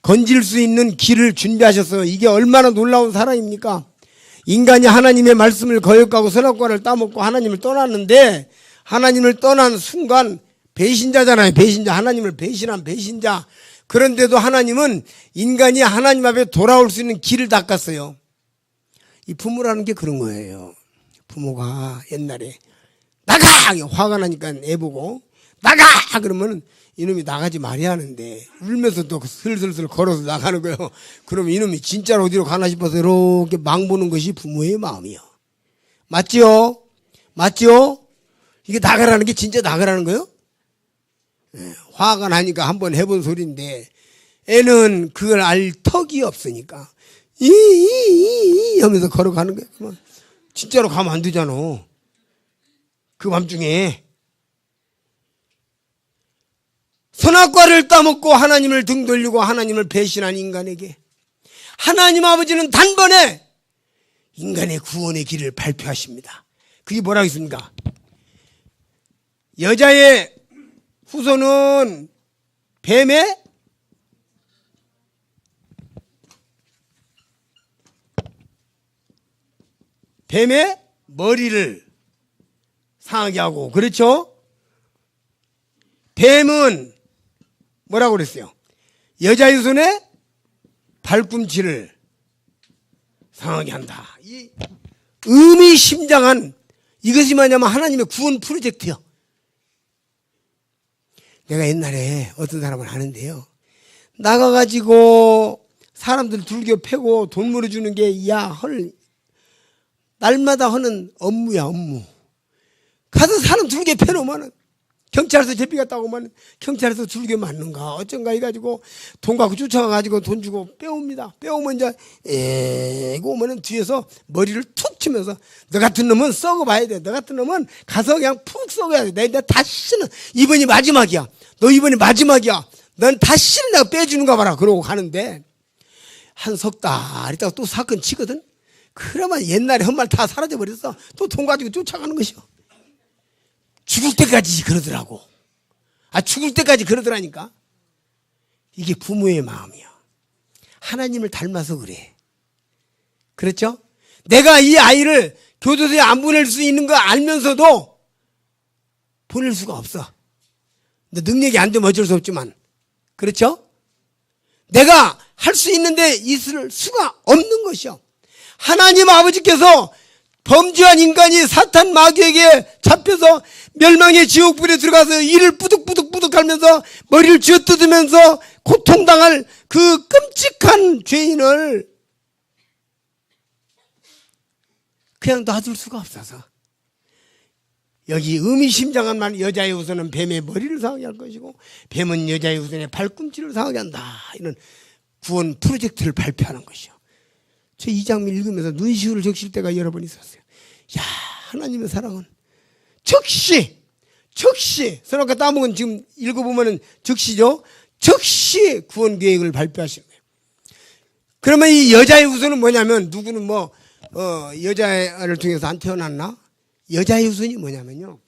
건질 수 있는 길을 준비하셨어요. 이게 얼마나 놀라운 사랑입니까? 인간이 하나님의 말씀을 거역하고 선악과를 따먹고 하나님을 떠났는데, 하나님을 떠난 순간 배신자잖아요. 배신자. 하나님을 배신한 배신자. 그런데도 하나님은 인간이 하나님 앞에 돌아올 수 있는 길을 닦았어요. 이 부모라는 게 그런 거예요. 부모가 옛날에 나가! 화가 나니까 애 보고 나가! 그러면 이놈이 나가지 말아야 하는데 울면서 또 슬슬슬 걸어서 나가는 거예요. 그러면 이놈이 진짜로 어디로 가나 싶어서 이렇게 막 보는 것이 부모의 마음이요. 맞지요? 맞지요? 이게 나가라는 게 진짜 나가라는 거예요? 화가 나니까 한번 해본 소리인데 애는 그걸 알 턱이 없으니까 이 하면서 걸어가는 거예요. 진짜로 가면 안 되잖아. 그 밤중에 선악과를 따먹고 하나님을 등 돌리고 하나님을 배신한 인간에게 하나님 아버지는 단번에 인간의 구원의 길을 발표하십니다. 그게 뭐라고 했습니까? 여자의 후손은 뱀의 머리를 상하게 하고, 그렇죠? 뱀은 뭐라고 그랬어요? 여자의 손에 발꿈치를 상하게 한다. 이 의미심장한, 이것이 뭐냐면 하나님의 구원 프로젝트요. 내가 옛날에 어떤 사람을 아는데요. 나가가지고 사람들 둘겨 패고 돈 물어주는 게, 날마다 하는 업무야, 업무. 가서 사람 둘겨 패놓으면은, 경찰서 제비 갔다 오면 경찰서 둘겨 맞는가, 어쩐가 해가지고 돈 갖고 쫓아가가지고 돈 주고 빼옵니다. 빼오면 이제, 오면은 뒤에서 머리를 툭 치면서, 너 같은 놈은 썩어봐야 돼. 너 같은 놈은 가서 그냥 푹 썩어야 돼. 내가 다시는, 이번이 마지막이야. 너 이번이 마지막이야. 넌 다시는 내가 빼주는가 봐라. 그러고 가는데, 한 석 달 있다가 또 사건 치거든? 그러면 옛날에 한 말 다 사라져버렸어. 또 돈 가지고 쫓아가는 것이요. 죽을 때까지 그러더라고. 죽을 때까지 그러더라니까. 이게 부모의 마음이야. 하나님을 닮아서 그래. 그렇죠? 내가 이 아이를 교도소에 안 보낼 수 있는 거 알면서도 보낼 수가 없어. 근데 능력이 안 되면 어쩔 수 없지만. 그렇죠? 내가 할 수 있는데 있을 수가 없는 것이요. 하나님 아버지께서 범죄한 인간이 사탄 마귀에게 잡혀서 멸망의 지옥불에 들어가서 이를 뿌득뿌득 하면서 머리를 쥐어뜯으면서 고통당할 그 끔찍한 죄인을 그냥 놔둘 수가 없어서, 여기 의미심장한 말, 여자의 후손은 뱀의 머리를 상하게 할 것이고 뱀은 여자의 후손의 발꿈치를 상하게 한다, 이런 구원 프로젝트를 발표하는 것이요. 저 이 장면 읽으면서 눈시울을 적실 때가 여러 번 있었어요. 야, 하나님의 사랑은 즉시 선악과 따먹은, 지금 읽어보면은 즉시죠. 즉시 구원 계획을 발표하시는 거예요. 그러면 이 여자의 후손은 뭐냐면, 누구는 여자를 통해서 안 태어났나? 여자의 후손이 뭐냐면요,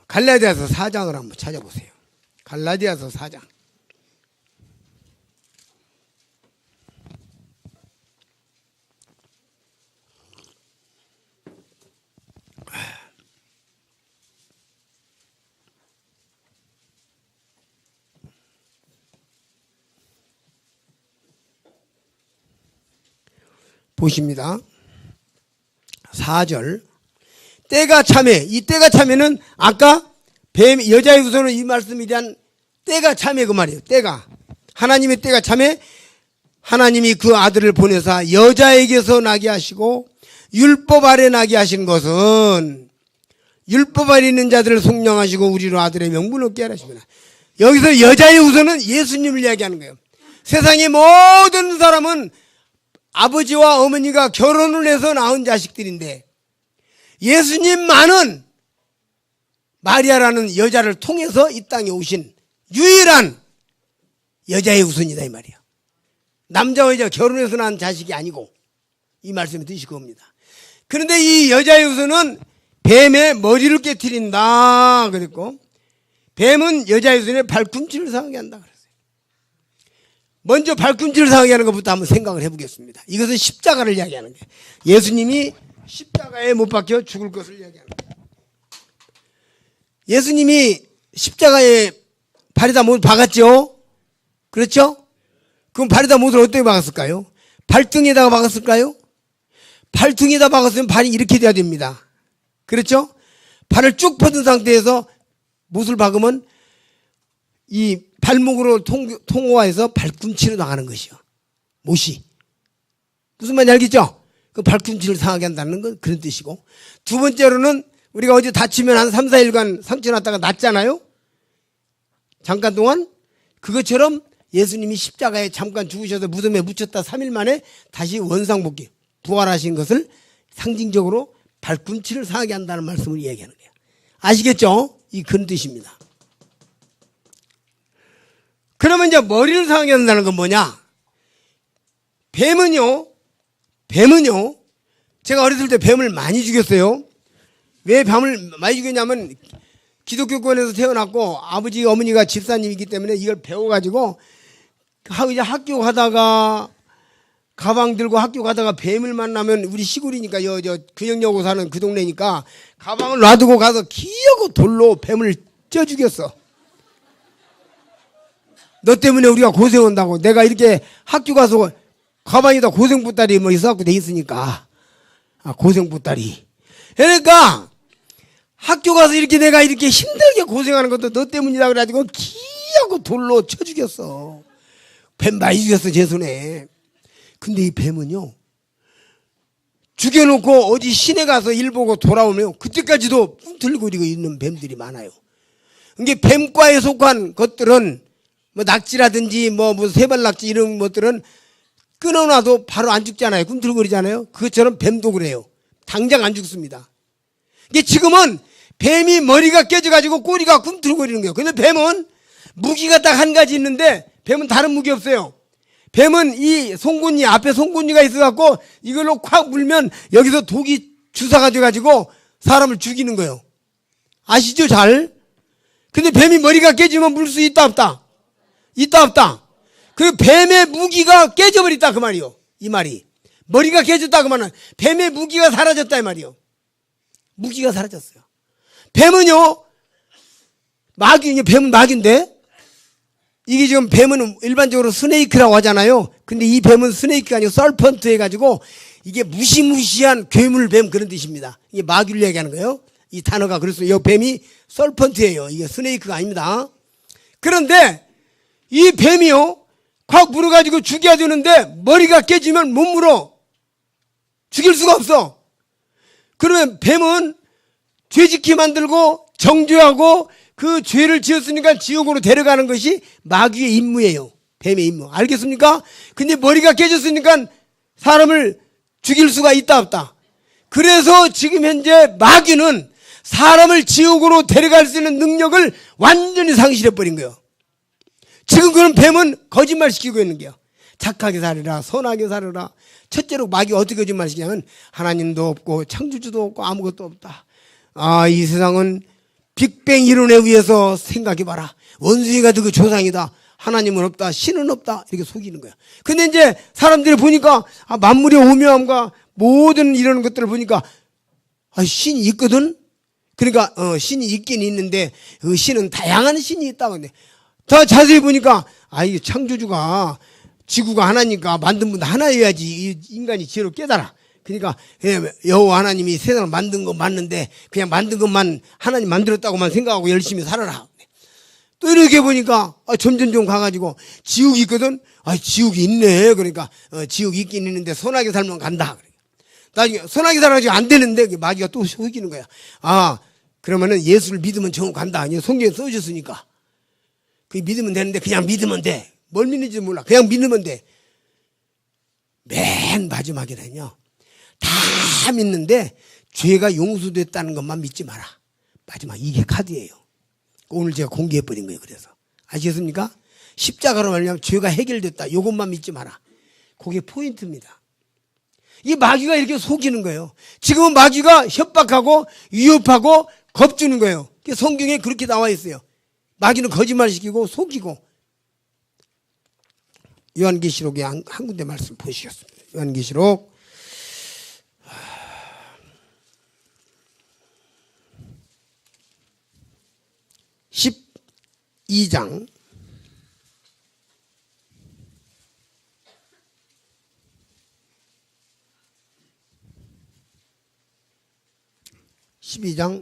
갈라디아서 4장을 한번 찾아보세요. 갈라디아서 4장. 보십니다. 4절. 때가 참에, 이 때가 참에는 아까 뱀, 여자의 후손은 이 말씀에 대한 때가 참에, 그 말이에요. 때가. 하나님의 때가 참에, 하나님이 그 아들을 보내사 여자에게서 나게 하시고 율법 아래 나게 하신 것은 율법 아래 있는 자들을 속량하시고 우리로 아들의 명분을 얻게 하십니다. 여기서 여자의 후손은 예수님을 이야기하는 거예요. 세상의 모든 사람은 아버지와 어머니가 결혼을 해서 낳은 자식들인데, 예수님만은 마리아라는 여자를 통해서 이 땅에 오신 유일한 여자의 후손이다, 이 말이야. 남자와 여자 결혼해서 낳은 자식이 아니고, 이 말씀이 드실 겁니다. 그런데 이 여자의 후손은 뱀의 머리를 깨트린다 그랬고, 뱀은 여자의 후손의 발꿈치를 상하게 한다 그랬어요. 먼저 발꿈치를 상하게 하는 것부터 한번 생각을 해보겠습니다. 이것은 십자가를 이야기하는 거예요. 예수님이 십자가에 못 박혀 죽을 것을 이야기하는 거예요. 예수님이 십자가에 발에다 못을 박았죠? 그렇죠? 그럼 발에다 못을 어떻게 박았을까요? 발등에다가 박았을까요? 발등에다 박았으면 발이 이렇게 돼야 됩니다. 그렇죠? 발을 쭉 뻗은 상태에서 못을 박으면 이 발목으로 통호화해서 발꿈치로 나가는 것이요. 못이. 무슨 말인지 알겠죠? 그 발꿈치를 상하게 한다는 건 그런 뜻이고, 두 번째로는 우리가 어제 다치면 한 3, 4일간 상처 났다가 낫잖아요? 잠깐 동안? 그것처럼 예수님이 십자가에 잠깐 죽으셔서 무덤에 묻혔다 3일 만에 다시 원상복귀, 부활하신 것을 상징적으로 발꿈치를 상하게 한다는 말씀을 얘기하는 거예요. 아시겠죠? 이 그런 뜻입니다. 그러면 이제 머리를 상하게 한다는 건 뭐냐? 뱀은요, 제가 어렸을 때 뱀을 많이 죽였어요. 왜 뱀을 많이 죽였냐면, 기독교권에서 태어났고 아버지 어머니가 집사님이기 때문에 이걸 배워가지고 이제 학교 가다가 가방 들고 학교 가다가 뱀을 만나면, 우리 시골이니까 근영여고 사는 그 동네니까 가방을 놔두고 가서 기어고 돌로 뱀을 쪄 죽였어. 너 때문에 우리가 고생 온다고. 내가 이렇게 학교 가서 가방에다 고생보따리 있어갖고 돼 있으니까. 고생보따리. 그러니까 학교 가서 이렇게 내가 이렇게 힘들게 고생하는 것도 너 때문이다 그래가지고 기하고 돌로 쳐 죽였어. 뱀 많이 죽였어, 제 손에. 근데 이 뱀은요, 죽여놓고 어디 시내 가서 일 보고 돌아오면 그때까지도 들고 이러고 있는 뱀들이 많아요. 이게 뱀과에 속한 것들은 뭐 낙지라든지 뭐 세발낙지 이런 것들은 끊어놔도 바로 안 죽잖아요. 꿈틀거리잖아요. 그것처럼 뱀도 그래요. 당장 안 죽습니다. 이게 지금은 뱀이 머리가 깨져가지고 꼬리가 꿈틀거리는 거예요. 근데 뱀은 무기가 딱 한 가지 있는데 뱀은 다른 무기 없어요. 뱀은 이 송곳니, 앞에 송곳니가 있어갖고 이걸로 콱 물면 여기서 독이 주사가 돼가지고 사람을 죽이는 거예요. 아시죠, 잘? 근데 뱀이 머리가 깨지면 물 수 있다, 없다? 있다, 없다? 그 뱀의 무기가 깨져버렸다, 그 말이요. 이 말이. 머리가 깨졌다, 그 말은 뱀의 무기가 사라졌다, 이 말이요. 무기가 사라졌어요. 뱀은요, 뱀은 마귀인데, 이게 지금 뱀은 일반적으로 스네이크라고 하잖아요. 근데 이 뱀은 스네이크가 아니고 설펀트 해가지고 이게 무시무시한 괴물뱀 그런 뜻입니다. 이게 마귀를 얘기하는 거예요. 이 단어가 그래서 이 뱀이 설펀트예요. 이게 스네이크가 아닙니다. 그런데 이 뱀이요, 콱 물어가지고 죽여야 되는데 머리가 깨지면 못 물어. 죽일 수가 없어. 그러면 뱀은 죄짓게 만들고 정죄하고 그 죄를 지었으니까 지옥으로 데려가는 것이 마귀의 임무예요. 뱀의 임무. 알겠습니까? 근데 머리가 깨졌으니까 사람을 죽일 수가 있다 없다. 그래서 지금 현재 마귀는 사람을 지옥으로 데려갈 수 있는 능력을 완전히 상실해버린 거예요. 지금 그런 뱀은 거짓말시키고 있는 거예요. 착하게 살으라, 선하게 살으라. 첫째로 마귀가 어떻게 거짓말시키냐면 하나님도 없고 창조주도 없고 아무것도 없다. 아, 이 세상은 빅뱅 이론에 의해서 생각해봐라. 원숭이가 그 조상이다. 하나님은 없다. 신은 없다. 이렇게 속이는 거야. 근데 이제 사람들이 보니까 만물의 오묘함과 모든 이런 것들을 보니까 신이 있거든. 그러니까 신이 있긴 있는데 그 신은 다양한 신이 있다. 근데 더 자세히 보니까 이게 창조주가 지구가 하나니까 만든 분 하나여야지 이 인간이 지혜로 깨달아. 그러니까 여호와 하나님이 세상을 만든 건 맞는데 그냥 만든 것만 하나님 만들었다고만 생각하고 열심히 살아라. 또 이렇게 보니까 점점 좀 가가지고 지옥이 있거든. 지옥이 있네. 그러니까 지옥이 있긴 있는데 선하게 살면 간다. 나중에 선하게 살아가지고 안 되는데 마귀가 또 속이는 거야. 그러면은 예수를 믿으면 정말 간다. 아니 성경에 써주셨으니까 그 믿으면 되는데 그냥 믿으면 돼. 뭘 믿는지 몰라. 그냥 믿으면 돼. 맨 마지막에는요, 다 믿는데 죄가 용서됐다는 것만 믿지 마라. 마지막 이게 카드예요. 오늘 제가 공개해버린 거예요. 그래서 아시겠습니까? 십자가로 말하면 죄가 해결됐다. 이것만 믿지 마라. 그게 포인트입니다. 이 마귀가 이렇게 속이는 거예요. 지금은 마귀가 협박하고 위협하고 겁주는 거예요. 성경에 그렇게 나와 있어요. 마귀는 거짓말시키고 속이고. 요한계시록에 한 군데 말씀 보시겠습니다. 요한계시록 12장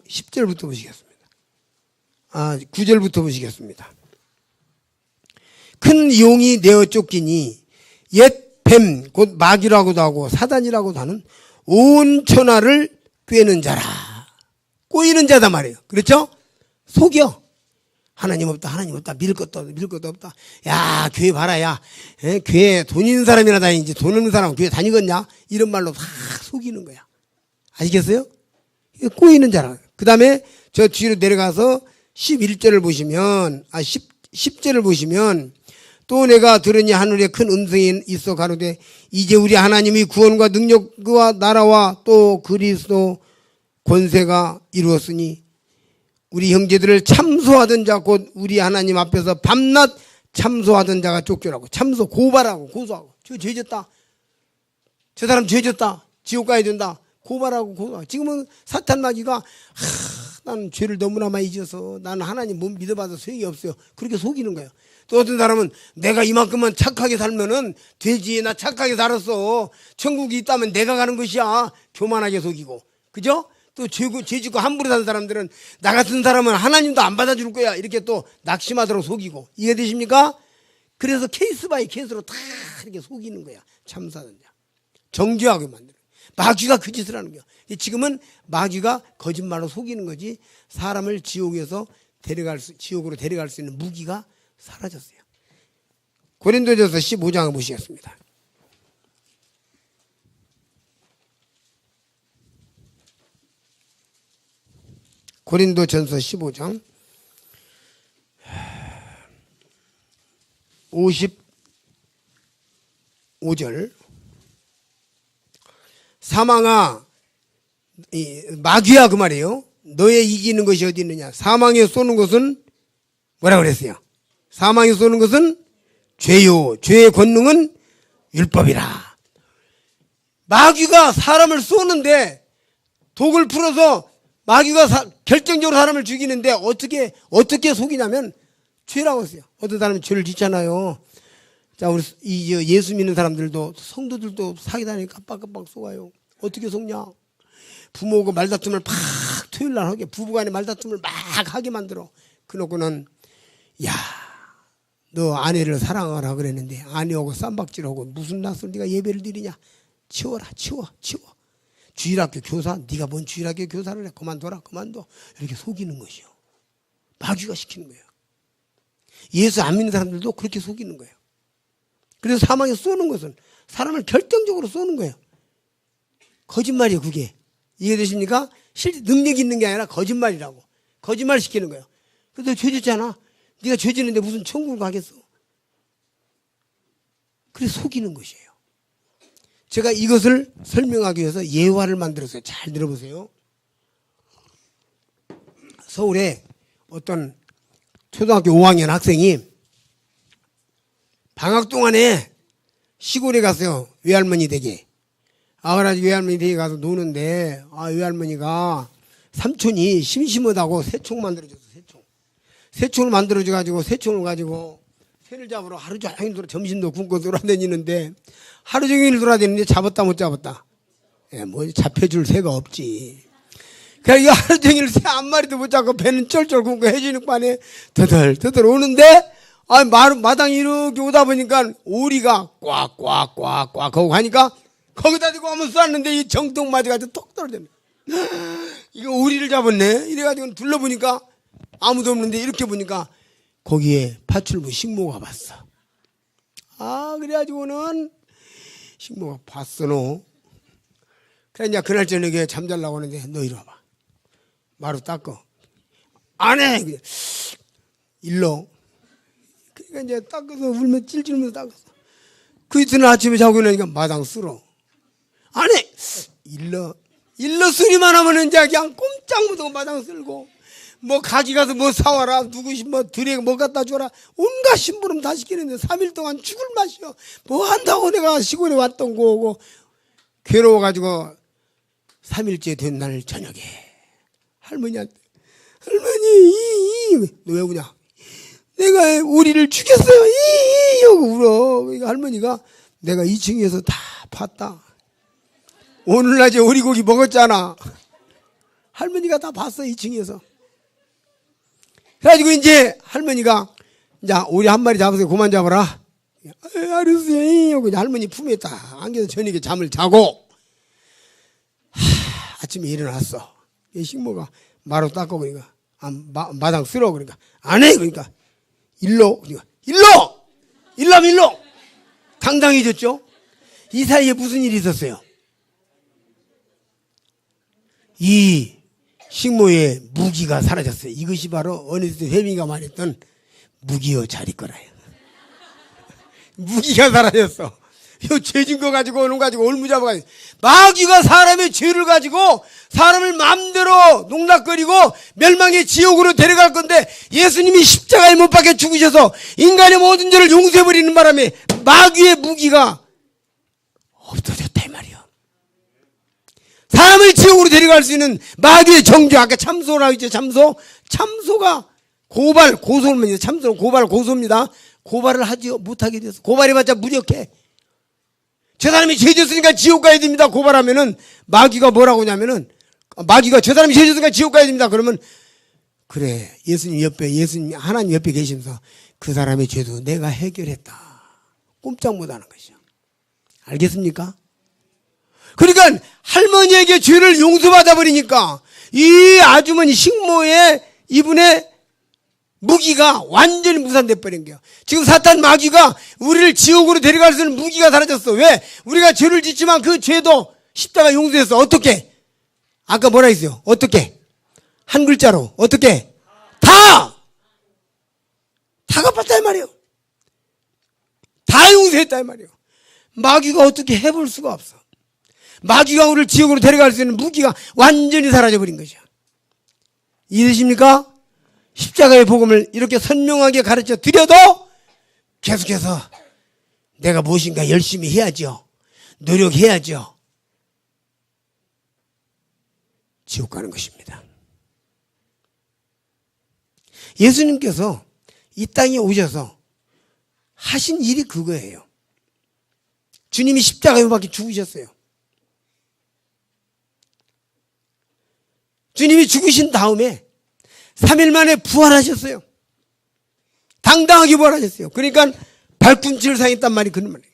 10절부터 보시겠습니다. 9절부터 보시겠습니다. 큰 용이 내어 쫓기니 옛 뱀, 곧 마귀라고도 하고 사단이라고도 하는 온 천하를 꿰는 자라. 꼬이는 자다 말이에요. 그렇죠? 속여. 하나님 없다, 하나님 없다, 믿을 것도 없다. 야, 교회 봐라, 야. 교회 돈 있는 사람이나 다니지, 돈 없는 사람은 교회 다니겠냐? 이런 말로 다 속이는 거야. 아시겠어요? 꼬이는 자라. 그 다음에 저 뒤로 내려가서 11절을 보시면, 10절을 보시면, 또 내가 들으니 하늘에 큰 음성이 있어 가로되 이제 우리 하나님이 구원과 능력과 나라와 또 그리스도 권세가 이루었으니 우리 형제들을 참소하던 자 곧 우리 하나님 앞에서 밤낮 참소하던 자가 쫓겨나고 참소 고발하고 고소하고 저 죄졌다. 저 사람 죄졌다. 지옥 가야 된다. 고발하고 고소하고. 지금은 사탄 마귀가 나는 죄를 너무나 많이 지어서 나는 하나님 못 믿어봐도 소용이 없어요. 그렇게 속이는 거예요. 또 어떤 사람은 내가 이만큼만 착하게 살면은 되지. 나 착하게 살았어. 천국이 있다면 내가 가는 것이야. 교만하게 속이고. 그죠? 또 죄 짓고 함부로 사는 사람들은 나 같은 사람은 하나님도 안 받아줄 거야. 이렇게 또 낙심하도록 속이고. 이해되십니까? 그래서 케이스 바이 케이스로 다 이렇게 속이는 거야. 참사는 자. 정죄하게 만드는 거야. 마귀가 그 짓을 하는 거야. 지금은 마귀가 거짓말로 속이는 거지 사람을 지옥으로 데려갈 수 있는 무기가 사라졌어요. 고린도전서 15장을 보시겠습니다. 고린도전서 15장 55절 사망아 마귀야 그 말이에요. 너의 이기는 것이 어디 있느냐. 사망에 쏘는 것은 뭐라 그랬어요? 사망에 쏘는 것은 죄요. 죄의 권능은 율법이라. 마귀가 사람을 쏘는데 독을 풀어서 마귀가 결정적으로 사람을 죽이는데 어떻게 속이냐면 죄라고 했어요. 어떤 사람이 죄를 짓잖아요. 자, 우리 예수 믿는 사람들도 성도들도 사기다니까 깜빡깜빡 속아요. 어떻게 속냐? 부모하고 말다툼을 팍 토요일날 하게 부부간에 말다툼을 막 하게 만들어. 그놓고는 야, 너 아내를 사랑하라 그랬는데 아내하고 쌈박질하고 무슨 낯을 네가 예배를 드리냐? 치워라, 치워. 주일학교 교사, 네가 뭔 주일학교 교사를 해? 그만둬라, 그만둬. 이렇게 속이는 것이요. 마귀가 시키는 거예요. 예수 안 믿는 사람들도 그렇게 속이는 거예요. 그래서 사망에 쏘는 것은 사람을 결정적으로 쏘는 거예요. 거짓말이에요, 그게. 이해되십니까? 실제 능력이 있는 게 아니라 거짓말이라고. 거짓말 시키는 거예요. 그래서 너 죄 짓잖아. 네가 죄 짓는데 무슨 천국을 가겠어? 그래서 속이는 것이에요. 제가 이것을 설명하기 위해서 예화를 만들었어요. 잘 들어보세요. 서울에 어떤 초등학교 5학년 학생이 방학 동안에 시골에 갔어요. 외할머니 댁에. 그래가지고 외할머니 댁에 가서 노는데, 외할머니가 삼촌이 심심하다고 새총 만들어줬어, 새총. 새총을 만들어줘가지고, 새총을 가지고 새를 잡으러 하루 종일 점심도 굶고 돌아다니는데, 하루 종일 돌아다니는데 잡았다 못 잡았다. 뭐 잡혀줄 새가 없지. 그러니까 이거 하루 종일 새 한 마리도 못 잡고 배는 쩔쩔 굶고 해주는 반에 더덜 오는데, 마당 이렇게 오다 보니까 오리가 꽉 하고 가니까 거기다 대고 한번 쐈는데 이 정통 맞아가지고 톡 떨어졌네. 이거 오리를 잡았네. 이래가지고 둘러보니까 아무도 없는데 이렇게 보니까 거기에 파출부 식모가 봤어. 그래가지고는 식모가 봤어, 너. 그래, 이제 그날 저녁에 잠자려고 하는데 너 이리 와봐. 마루 닦어. 안 해! 그냥. 일러. 그러니까 이제 닦아서 울면 찔찔면서 닦았어. 그 이튿날 아침에 자고 일어나니까 마당 쓸어. 안 해! 일러 쓰리만 하면 이제 그냥 꼼짝 못하고 마당 쓸고, 뭐 가지 가서 뭐 사와라, 누구시 뭐 들에 뭐 갖다 줘라, 온갖 심부름 다 시키는데 3일 동안 죽을 맛이요. 뭐 한다고 내가 시골에 왔던 거고. 괴로워가지고 3일째 된 날 저녁에 할머니한테, 할머니, 너 왜 우냐? 내가 오리를 죽였어요. 하고 울어. 그러니까 할머니가 내가 2층에서 다 봤다. 오늘 낮에 오리고기 먹었잖아. 할머니가 다 봤어, 2층에서. 그래가지고 이제 할머니가, 자, 오리 한 마리 잡아서 그만 잡아라. 알았어요. 하고 할머니 품에 딱 안겨서 저녁에 잠을 자고, 아침에 일어났어. 이 식모가 마루 닦고 그러니까, 마당 쓸어 그러니까, 안 해! 그러니까, 일로! 그러니까, 일로! 당당해졌죠? 이 사이에 무슨 일이 있었어요? 이 식모의 무기가 사라졌어요. 이것이 바로 어느 때 회미가 말했던 무기여 자리거라요. 무기가 사라졌어. 이 죄진 거 가지고 오는 거 가지고 올무 잡아가지고 마귀가 사람의 죄를 가지고 사람을 마음대로 농락거리고 멸망의 지옥으로 데려갈 건데 예수님이 십자가에 못 박혀 죽으셔서 인간의 모든 죄를 용서해버리는 바람에 마귀의 무기가 없어졌다 이 말이요. 사람을 지옥으로 데려갈 수 있는 마귀의 정죄, 아까 참소라고 했죠. 참소가 고소입니다. 참소는 고소입니다. 고발을 하지 못하게 돼서 고발해봤자 무력해. 저 사람이 죄 졌으니까 지옥 가야 됩니다. 고발하면은 마귀가 뭐라고 하냐면은 마귀가 저 사람이 죄 졌으니까 지옥 가야 됩니다. 그러면 그래, 예수님 하나님 옆에 계시면서 그 사람의 죄도 내가 해결했다. 꼼짝 못하는 것이죠. 알겠습니까? 그러니까 할머니에게 죄를 용서받아 버리니까 이 아주머니 식모의 이분의 무기가 완전히 무산돼 버린 거야. 지금 사탄 마귀가 우리를 지옥으로 데려갈 수 있는 무기가 사라졌어. 왜? 우리가 죄를 짓지만 그 죄도 십자가 용서했어. 어떻게? 아까 뭐라 했어요? 어떻게? 한 글자로 어떻게? 다 갚았다 이 말이에요. 다 용서했다 이 말이에요. 마귀가 어떻게 해볼 수가 없어. 마귀가 우리를 지옥으로 데려갈 수 있는 무기가 완전히 사라져버린 거죠. 이해되십니까? 십자가의 복음을 이렇게 선명하게 가르쳐 드려도 계속해서 내가 무엇인가 열심히 해야죠. 노력해야죠. 지옥 가는 것입니다. 예수님께서 이 땅에 오셔서 하신 일이 그거예요. 주님이 십자가에 못 박혀 죽으셨어요. 주님이 죽으신 다음에 3일 만에 부활하셨어요. 당당하게 부활하셨어요. 그러니까 발꿈치를 상했단 말이 그런 말이에요.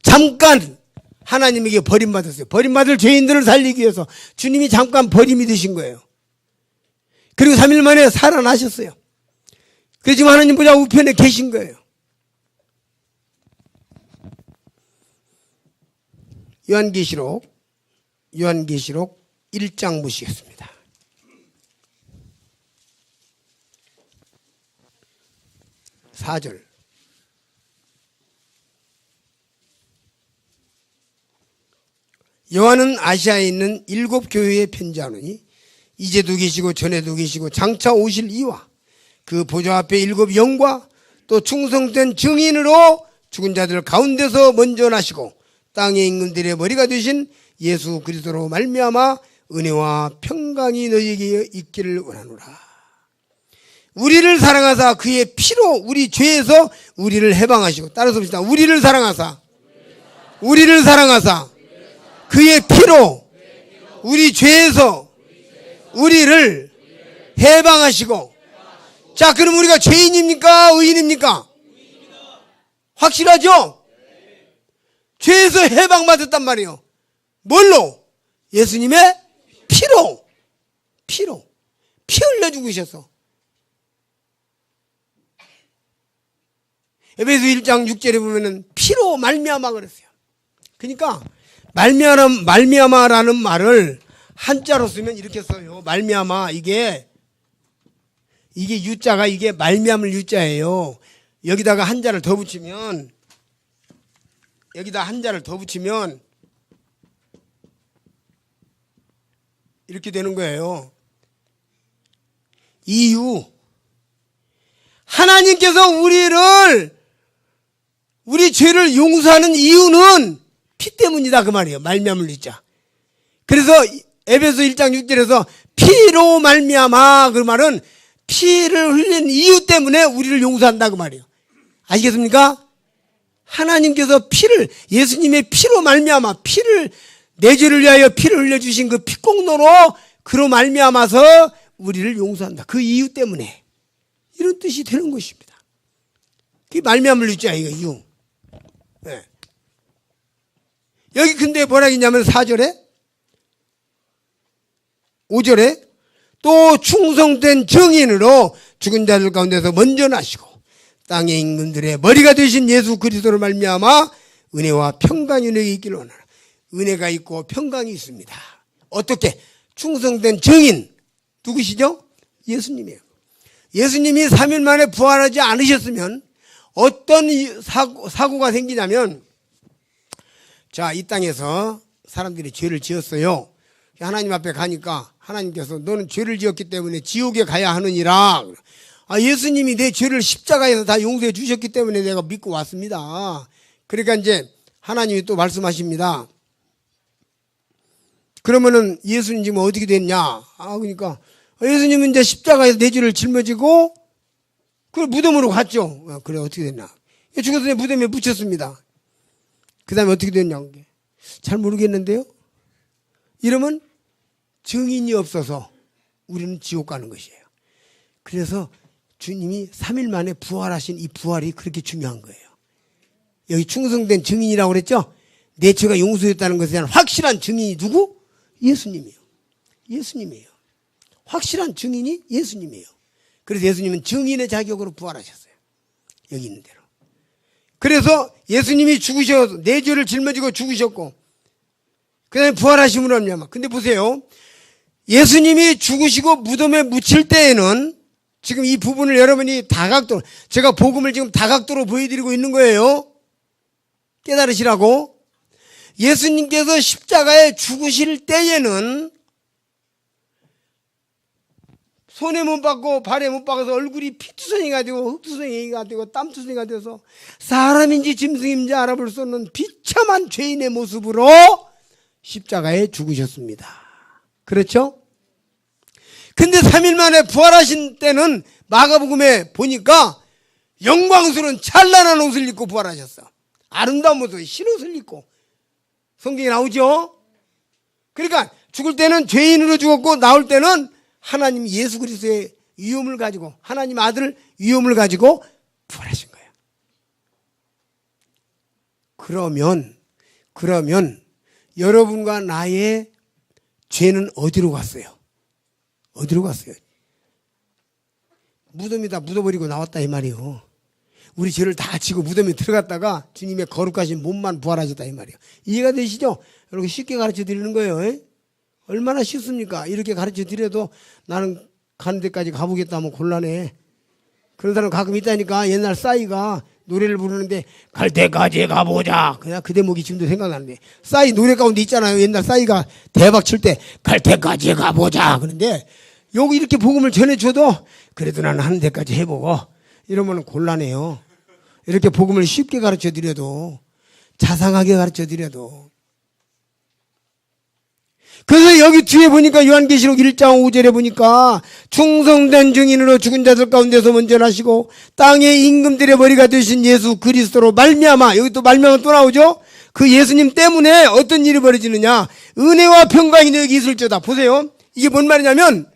잠깐 하나님에게 버림받았어요. 버림받을 죄인들을 살리기 위해서 주님이 잠깐 버림이 되신 거예요. 그리고 3일 만에 살아나셨어요. 그래서 지금 하나님 보좌 우편에 계신 거예요. 요한계시록 1장 보시겠습니다. (4절) 요한은 아시아에 있는 7 교회에 편지하노니 이제도 계시고 전에도 계시고 장차 오실 이와 그 보좌 앞에 7 영과 또 충성된 증인으로 죽은 자들 가운데서 먼저 나시고 땅의 임금들의 머리가 되신 예수 그리스도로 말미암아 은혜와 평강이 너희에게 있기를 원하노라. 우리를 사랑하사 그의 피로 우리 죄에서 우리를 해방하시고, 따라서 봅시다. 우리를 사랑하사 그의 피로 우리 죄에서 우리를 해방하시고. 자, 그럼 우리가 죄인입니까? 의인입니까? 확실하죠? 죄에서 해방받았단 말이에요. 뭘로? 예수님의 피로. 피 흘려 죽으셔서. 에베소 1장 6절에 보면은 피로 말미암아 그랬어요. 그러니까 말미암아라는 말을 한자로 쓰면 이렇게 써요. 말미암아, 이게 유자가 이게 말미암을 유자예요. 여기다가 한자를 더 붙이면 이렇게 되는 거예요. 이유. 하나님께서 우리 죄를 용서하는 이유는 피 때문이다 그 말이에요. 말미암을 유자. 그래서 에베소 1장 6절에서 피로 말미암아 그 말은 피를 흘린 이유 때문에 우리를 용서한다 그 말이에요. 아시겠습니까? 하나님께서 예수님의 피로 말미암아 내 죄를 위하여 피를 흘려주신 그 피공로로 그로 말미암아서 우리를 용서한다. 그 이유 때문에 이런 뜻이 되는 것입니다. 그게 말미암을 유자 이거 이유. 네. 여기 근데 뭐라 했냐면 4절에 5절에 또 충성된 증인으로 죽은 자들 가운데서 먼저 나시고 땅의 임금들의 머리가 되신 예수 그리스도를 말미암아 은혜와 평강이 너에게 있기를 원하라. 은혜가 있고 평강이 있습니다. 어떻게? 충성된 증인 누구시죠? 예수님이에요. 예수님이 3일 만에 부활하지 않으셨으면 어떤 사고가 생기냐면, 자, 이 땅에서 사람들이 죄를 지었어요. 하나님 앞에 가니까 하나님께서 너는 죄를 지었기 때문에 지옥에 가야 하느니라. 예수님이 내 죄를 십자가에서 다 용서해 주셨기 때문에 내가 믿고 왔습니다. 그러니까 이제 하나님이 또 말씀하십니다. 그러면은 예수님 지금 어떻게 됐냐? 그러니까 예수님은 이제 십자가에서 내 죄를 짊어지고 그 무덤으로 갔죠. 그래, 어떻게 됐냐? 죽어서 내 무덤에 묻혔습니다. 그 다음에 어떻게 됐냐? 잘 모르겠는데요? 이러면 증인이 없어서 우리는 지옥 가는 것이에요. 그래서 주님이 3일 만에 부활하신 이 부활이 그렇게 중요한 거예요. 여기 충성된 증인이라고 그랬죠? 내 죄가 용서됐다는 것에 대한 확실한 증인이 누구? 예수님이에요. 예수님이에요. 확실한 증인이 예수님이에요. 그래서 예수님은 증인의 자격으로 부활하셨어요. 여기 있는 대로. 그래서 예수님이 죽으셔서 내 죄를 짊어지고 죽으셨고 그 다음에 부활하심으로 합니다. 근데 보세요. 예수님이 죽으시고 무덤에 묻힐 때에는 지금 이 부분을 여러분이 다각도로, 제가 복음을 지금 다각도로 보여드리고 있는 거예요. 깨달으시라고. 예수님께서 십자가에 죽으실 때에는 손에 못 박고 발에 못 박아서 얼굴이 피투성이가 되고 흙투성이가 되고 땀투성이가 돼서 사람인지 짐승인지 알아볼 수 없는 비참한 죄인의 모습으로 십자가에 죽으셨습니다. 그렇죠? 근데 3일 만에 부활하신 때는 마가복음에 보니까 영광스러운 찬란한 옷을 입고 부활하셨어. 아름다운 모습, 흰옷을 입고. 성경에 나오죠? 그러니까 죽을 때는 죄인으로 죽었고 나올 때는 하나님 예수 그리스도의 위엄을 가지고 하나님 아들 위엄을 가지고 부활하신 거예요. 그러면 여러분과 나의 죄는 어디로 갔어요? 어디로 갔어요? 무덤에다 묻어버리고 나왔다 이 말이에요. 우리 죄를 다 지고 무덤에 들어갔다가 주님의 거룩하신 몸만 부활하셨다 이 말이에요. 이해가 되시죠? 이렇게 쉽게 가르쳐 드리는 거예요. 에? 얼마나 쉽습니까? 이렇게 가르쳐 드려도 나는 가는 데까지 가보겠다 하면 곤란해. 그런 사람 가끔 있다니까. 옛날 싸이가 노래를 부르는데 갈 때까지 가보자. 그냥 그 대목이 지금도 생각나는데 싸이 노래 가운데 있잖아요. 옛날 싸이가 대박 칠 때 갈 때까지 가보자. 그런데 여기 이렇게 복음을 전해줘도 그래도 나는 하는 데까지 해보고 이러면 곤란해요. 이렇게 복음을 쉽게 가르쳐 드려도 자상하게 가르쳐 드려도. 그래서 여기 뒤에 보니까 요한계시록 1장 5절에 보니까 충성된 증인으로 죽은 자들 가운데서 먼저 나시고 땅의 임금들의 머리가 되신 예수 그리스도로 말미암아, 여기 또 말미암아 또 나오죠. 그 예수님 때문에 어떤 일이 벌어지느냐, 은혜와 평강이 여기 있을지어다. 보세요. 이게 뭔 말이냐면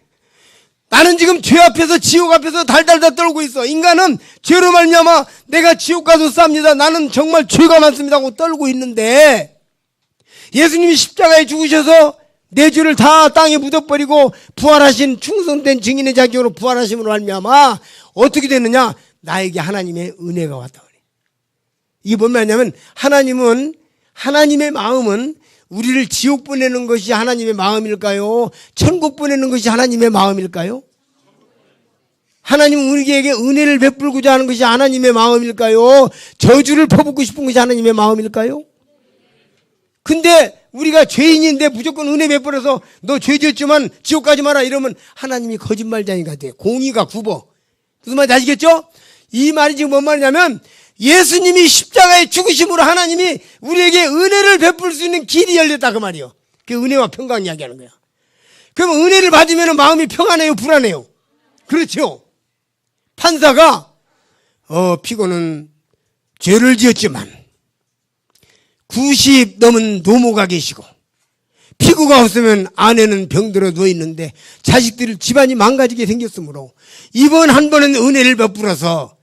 나는 지금 죄 앞에서 지옥 앞에서 달달달 떨고 있어. 인간은 죄로 말미암아 내가 지옥 가도 쌉니다. 나는 정말 죄가 많습니다 하고 떨고 있는데 예수님이 십자가에 죽으셔서 내 죄를 다 땅에 묻어버리고 부활하신 충성된 증인의 자격으로 부활하심으로 말미암아 어떻게 되느냐, 나에게 하나님의 은혜가 왔다 그래. 이게 뭔 말이냐면 하나님의 마음은 우리를 지옥 보내는 것이 하나님의 마음일까요? 천국 보내는 것이 하나님의 마음일까요? 하나님은 우리에게 은혜를 베풀고자 하는 것이 하나님의 마음일까요? 저주를 퍼붓고 싶은 것이 하나님의 마음일까요? 근데 우리가 죄인인데 무조건 은혜 베풀어서 너 죄 지었지만 지옥 가지 마라 이러면 하나님이 거짓말쟁이가 돼. 공의가 굽어. 무슨 말인지 아시겠죠? 이 말이 지금 뭔 말이냐면 예수님이 십자가에 죽으심으로 하나님이 우리에게 은혜를 베풀 수 있는 길이 열렸다 그 말이요. 그 은혜와 평강 이야기하는 거야. 그럼 은혜를 받으면 마음이 평안해요, 불안해요? 그렇죠. 판사가 피고는 죄를 지었지만 90 넘은 노모가 계시고 피고가 없으면 아내는 병들어 누워있는데 자식들 집안이 망가지게 생겼으므로 이번 한 번은 은혜를 베풀어서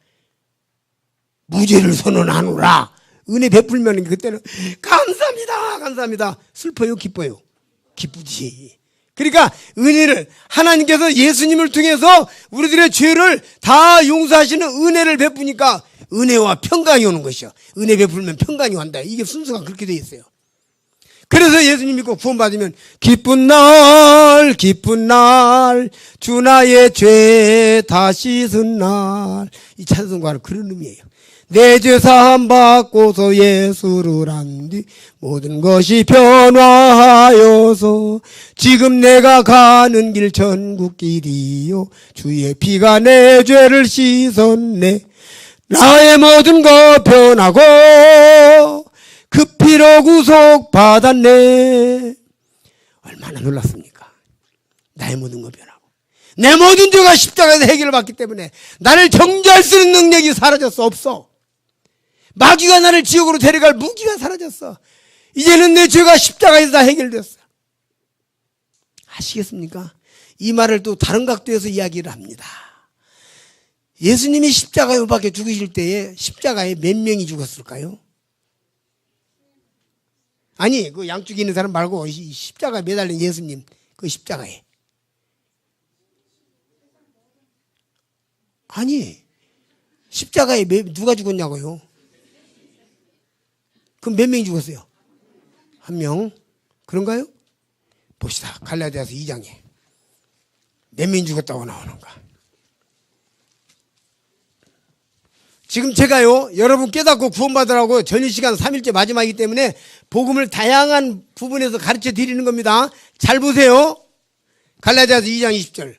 무죄를 선언하노라. 은혜 베풀면 그때는 감사합니다, 감사합니다. 슬퍼요, 기뻐요? 기쁘지. 그러니까 은혜를 하나님께서 예수님을 통해서 우리들의 죄를 다 용서하시는 은혜를 베푸니까 은혜와 평강이 오는 것이요. 은혜 베풀면 평강이 온다. 이게 순서가 그렇게 돼 있어요. 그래서 예수님 믿고 구원받으면 기쁜 날 주 나의 죄 다 씻은 날, 이 찬송가는 그런 의미예요. 내 죄 사함 받고서 예수를 안 뒤 모든 것이 변화하여서 지금 내가 가는 길 천국길이요 주의 피가 내 죄를 씻었네. 나의 모든 것 변하고 그 피로 구속받았네. 얼마나 놀랐습니까? 나의 모든 것 변하고 내 모든 죄가 십자가에서 해결을 받기 때문에 나를 정죄할 수 있는 능력이 사라졌어. 없어. 마귀가 나를 지옥으로 데려갈 무기가 사라졌어. 이제는 내 죄가 십자가에서 다 해결됐어. 아시겠습니까? 이 말을 또 다른 각도에서 이야기를 합니다. 예수님이 십자가에 못 박혀 죽으실 때에 십자가에 몇 명이 죽었을까요? 아니, 그 양쪽에 있는 사람 말고 십자가에 매달린 예수님, 그 십자가에. 아니, 십자가에 누가 죽었냐고요? 그럼 몇 명이 죽었어요? 한 명. 그런가요? 봅시다. 갈라디아서 2장에 몇 명이 죽었다고 나오는가. 지금 제가요, 여러분 깨닫고 구원받으라고 전일시간 3일째 마지막이기 때문에 복음을 다양한 부분에서 가르쳐 드리는 겁니다. 잘 보세요. 갈라디아서 2장 20절.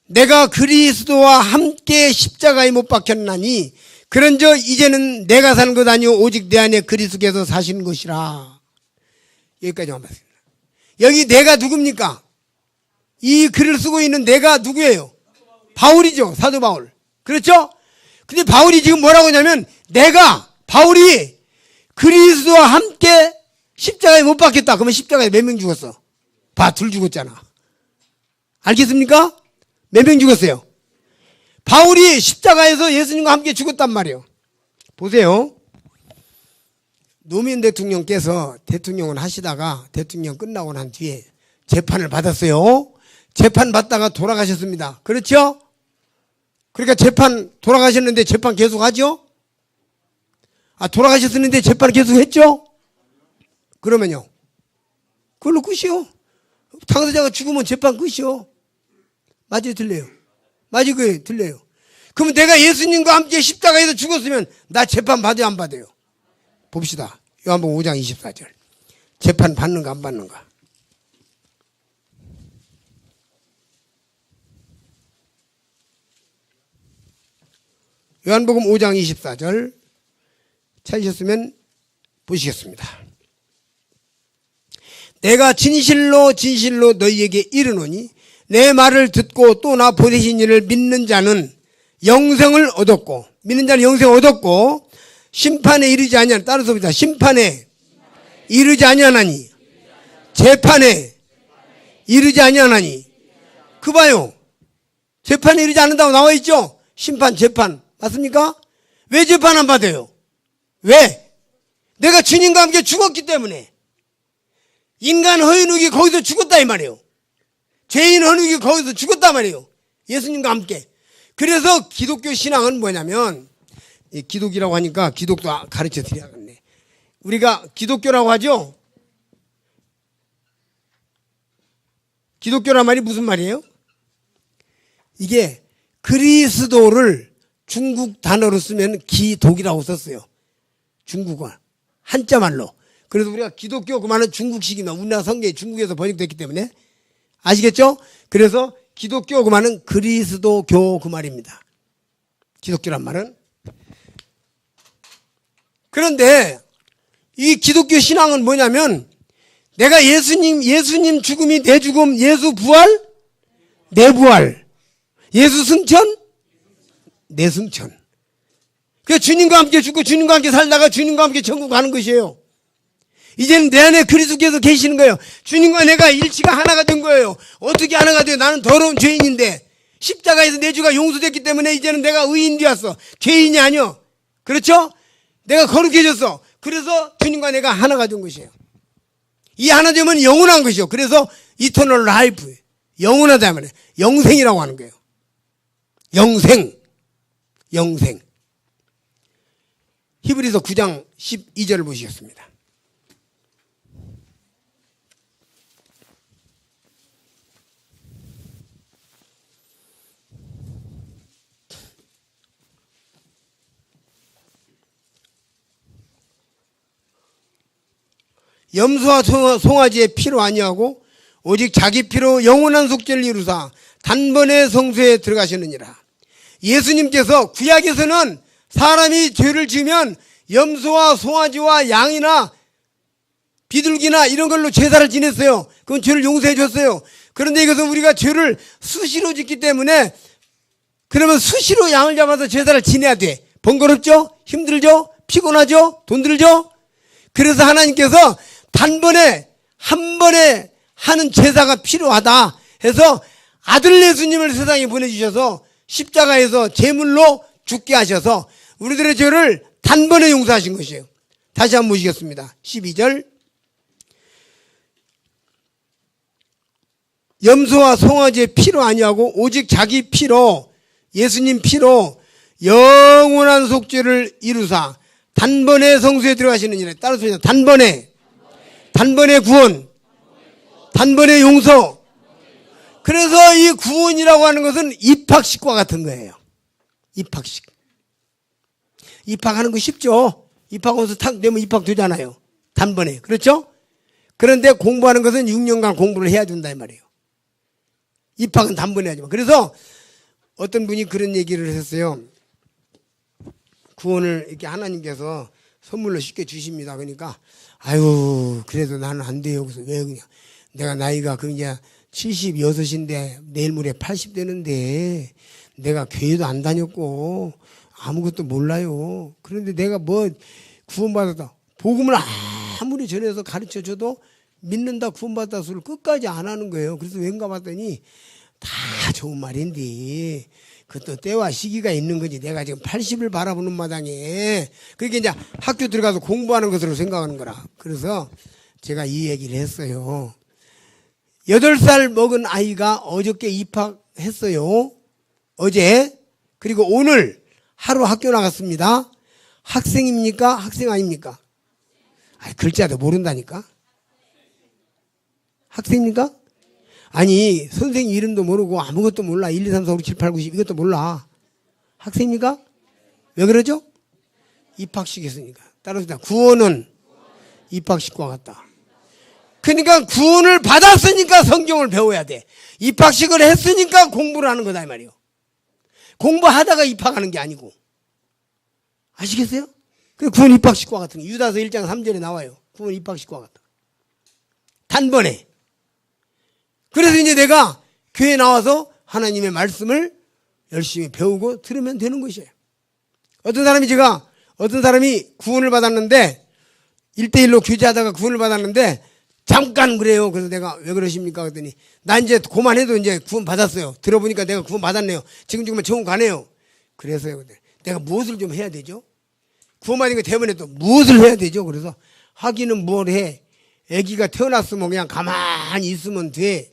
내가 그리스도와 함께 십자가에 못 박혔나니 그런저 이제는 내가 사는 것 아니오 오직 내 안에 그리스도께서 사시는 것이라. 여기까지만 봤습니다. 여기 내가 누굽니까? 이 글을 쓰고 있는 내가 누구예요? 바울이죠. 사도 바울. 그렇죠? 근데 바울이 지금 뭐라고 하냐면 내가 바울이 그리스도와 함께 십자가에 못 박혔다. 그러면 십자가에 몇 명 죽었어? 둘 죽었잖아. 알겠습니까? 몇 명 죽었어요? 바울이 십자가에서 예수님과 함께 죽었단 말이에요. 보세요. 노무현 대통령께서 대통령을 하시다가 대통령 끝나고 난 뒤에 재판을 받았어요. 재판 받다가 돌아가셨습니다. 그렇죠? 그러니까 재판 돌아가셨는데 재판 계속 하죠? 돌아가셨는데 재판 계속 했죠? 그러면요. 그걸로 끝이요. 당사자가 죽으면 재판 끝이요. 맞아요, 들려요? 맞아요, 들려요. 그러면 내가 예수님과 함께 십자가에서 죽었으면 나 재판 받아요, 안 받아요? 봅시다. 요한복음 5장 24절. 재판 받는가 안 받는가. 요한복음 5장 24절 찾으셨으면 보시겠습니다. 내가 진실로 진실로 너희에게 이르노니 내 말을 듣고 또 나 보내신 이를 믿는 자는 영생을 얻었고, 믿는 자는 영생을 얻었고 심판에 이르지 아니하니, 따라서 봅니다. 심판에 이르지 아니하나니 재판에 이르지 아니하나니. 그 봐요. 재판에 이르지 않는다고 나와 있죠? 심판, 재판. 맞습니까? 왜 재판 안 받아요? 왜? 내가 주님과 함께 죽었기 때문에. 인간 허윤욱이 거기서 죽었다 이 말이에요. 죄인 허윤욱이 거기서 죽었단 말이에요. 예수님과 함께. 그래서 기독교 신앙은 뭐냐면, 기독이라고 하니까 기독도 가르쳐 드려야겠네. 우리가 기독교라고 하죠? 기독교란 말이 무슨 말이에요? 이게 그리스도를 중국 단어로 쓰면 기독이라고 썼어요. 중국어. 한자 말로. 그래서 우리가 기독교 그 말은 중국식이나 우리나라 성경이 중국에서 번역됐기 때문에 아시겠죠? 그래서 기독교 그 말은 그리스도교 그 말입니다. 기독교란 말은. 그런데 이 기독교 신앙은 뭐냐면 내가 예수님 죽음이 내 죽음, 예수 부활, 내 부활, 예수 승천, 내 승천. 그 주님과 함께 죽고 주님과 함께 살다가 주님과 함께 천국 가는 것이에요. 이제는 내 안에 그리스도께서 계시는 거예요. 주님과 내가 일치가 하나가 된 거예요. 어떻게 하나가 돼요? 나는 더러운 죄인인데 십자가에서 내 죄가 용서됐기 때문에 이제는 내가 의인이 되었어. 죄인이 아니요. 그렇죠? 내가 거룩해졌어. 그래서 주님과 내가 하나가 된 것이에요. 이 하나 되면 영원한 것이요. 그래서 이터널 라이프, 영원하다 말이에요. 영생이라고 하는 거예요. 영생. 히브리서 9장 12절을 보시겠습니다. 염소와 송아지의 피로 아니하고 오직 자기 피로 영원한 속죄를 이루사 단번에 성소에 들어가시느니라. 예수님께서 구약에서는 사람이 죄를 지으면 염소와 송아지와 양이나 비둘기나 이런 걸로 제사를 지냈어요. 그건 죄를 용서해 줬어요. 그런데 이것은 우리가 죄를 수시로 짓기 때문에 그러면 수시로 양을 잡아서 제사를 지내야 돼. 번거롭죠? 힘들죠? 피곤하죠? 돈 들죠? 그래서 하나님께서 단번에 한 번에 하는 제사가 필요하다 해서 아들 예수님을 세상에 보내주셔서 십자가에서 제물로 죽게 하셔서 우리들의 죄를 단번에 용서하신 것이에요. 다시 한번 보시겠습니다. 12절. 염소와 송아지의 피로 아니하고 오직 자기 피로, 예수님 피로 영원한 속죄를 이루사 단번에 성소에 들어가시는 일에 따라서 단번에 구원, 단번에 용서. 그래서 이 구원이라고 하는 것은 입학식과 같은 거예요. 입학식. 입학하는 거 쉽죠. 입학하면서 탁 되면 입학되잖아요. 단번에. 그렇죠? 그런데 공부하는 것은 6년간 공부를 해야 된다 이 말이에요. 입학은 단번에 하지만. 그래서 어떤 분이 그런 얘기를 했어요. 구원을 이렇게 하나님께서 선물로 쉽게 주십니다. 그러니까 아유 그래도 나는 안 돼요. 그래서 왜 그냥 내가 나이가 그 이제 76인데 내일 모레 80 되는데 내가 교회도 안 다녔고 아무것도 몰라요. 그런데 내가 뭐 구원받았다. 복음을 아무리 전해서 가르쳐줘도 믿는다 구원받았다 소리를 끝까지 안 하는 거예요. 그래서 왠가 봤더니 다 좋은 말인데 그것도 때와 시기가 있는 거지. 내가 지금 80을 바라보는 마당에 그게 이제 학교 들어가서 공부하는 것으로 생각하는 거라. 그래서 제가 이 얘기를 했어요. 8살 먹은 아이가 어저께 입학했어요. 어제. 그리고 오늘 하루 학교 나갔습니다. 학생입니까? 학생 아닙니까? 글자도 모른다니까. 학생입니까? 아니 선생님 이름도 모르고 아무것도 몰라. 1, 2, 3, 4, 5, 6, 7, 8, 9, 10 이것도 몰라. 학생입니까? 왜 그러죠? 입학식 했으니까. 따라서 구원은 입학식과 같다. 그러니까 구원을 받았으니까 성경을 배워야 돼. 입학식을 했으니까 공부를 하는 거다 이 말이에요. 공부하다가 입학하는 게 아니고. 아시겠어요? 그 구원 입학식과 같은 거. 유다서 1장 3절에 나와요. 구원 입학식과 같다. 단번에. 그래서 이제 내가 교회에 나와서 하나님의 말씀을 열심히 배우고 들으면 되는 것이에요. 어떤 사람이 구원을 받았는데 1대1로 교제하다가 구원을 받았는데 잠깐 그래요. 그래서 내가 왜 그러십니까? 그랬더니 나 이제 그만해도 이제 구원 받았어요. 들어보니까 내가 구원 받았네요. 지금 정말 가네요. 그래서요. 내가 무엇을 좀 해야 되죠? 구원 받은 거 때문에 또 무엇을 해야 되죠? 그래서 하기는 뭘 해? 아기가 태어났으면 그냥 가만히 있으면 돼.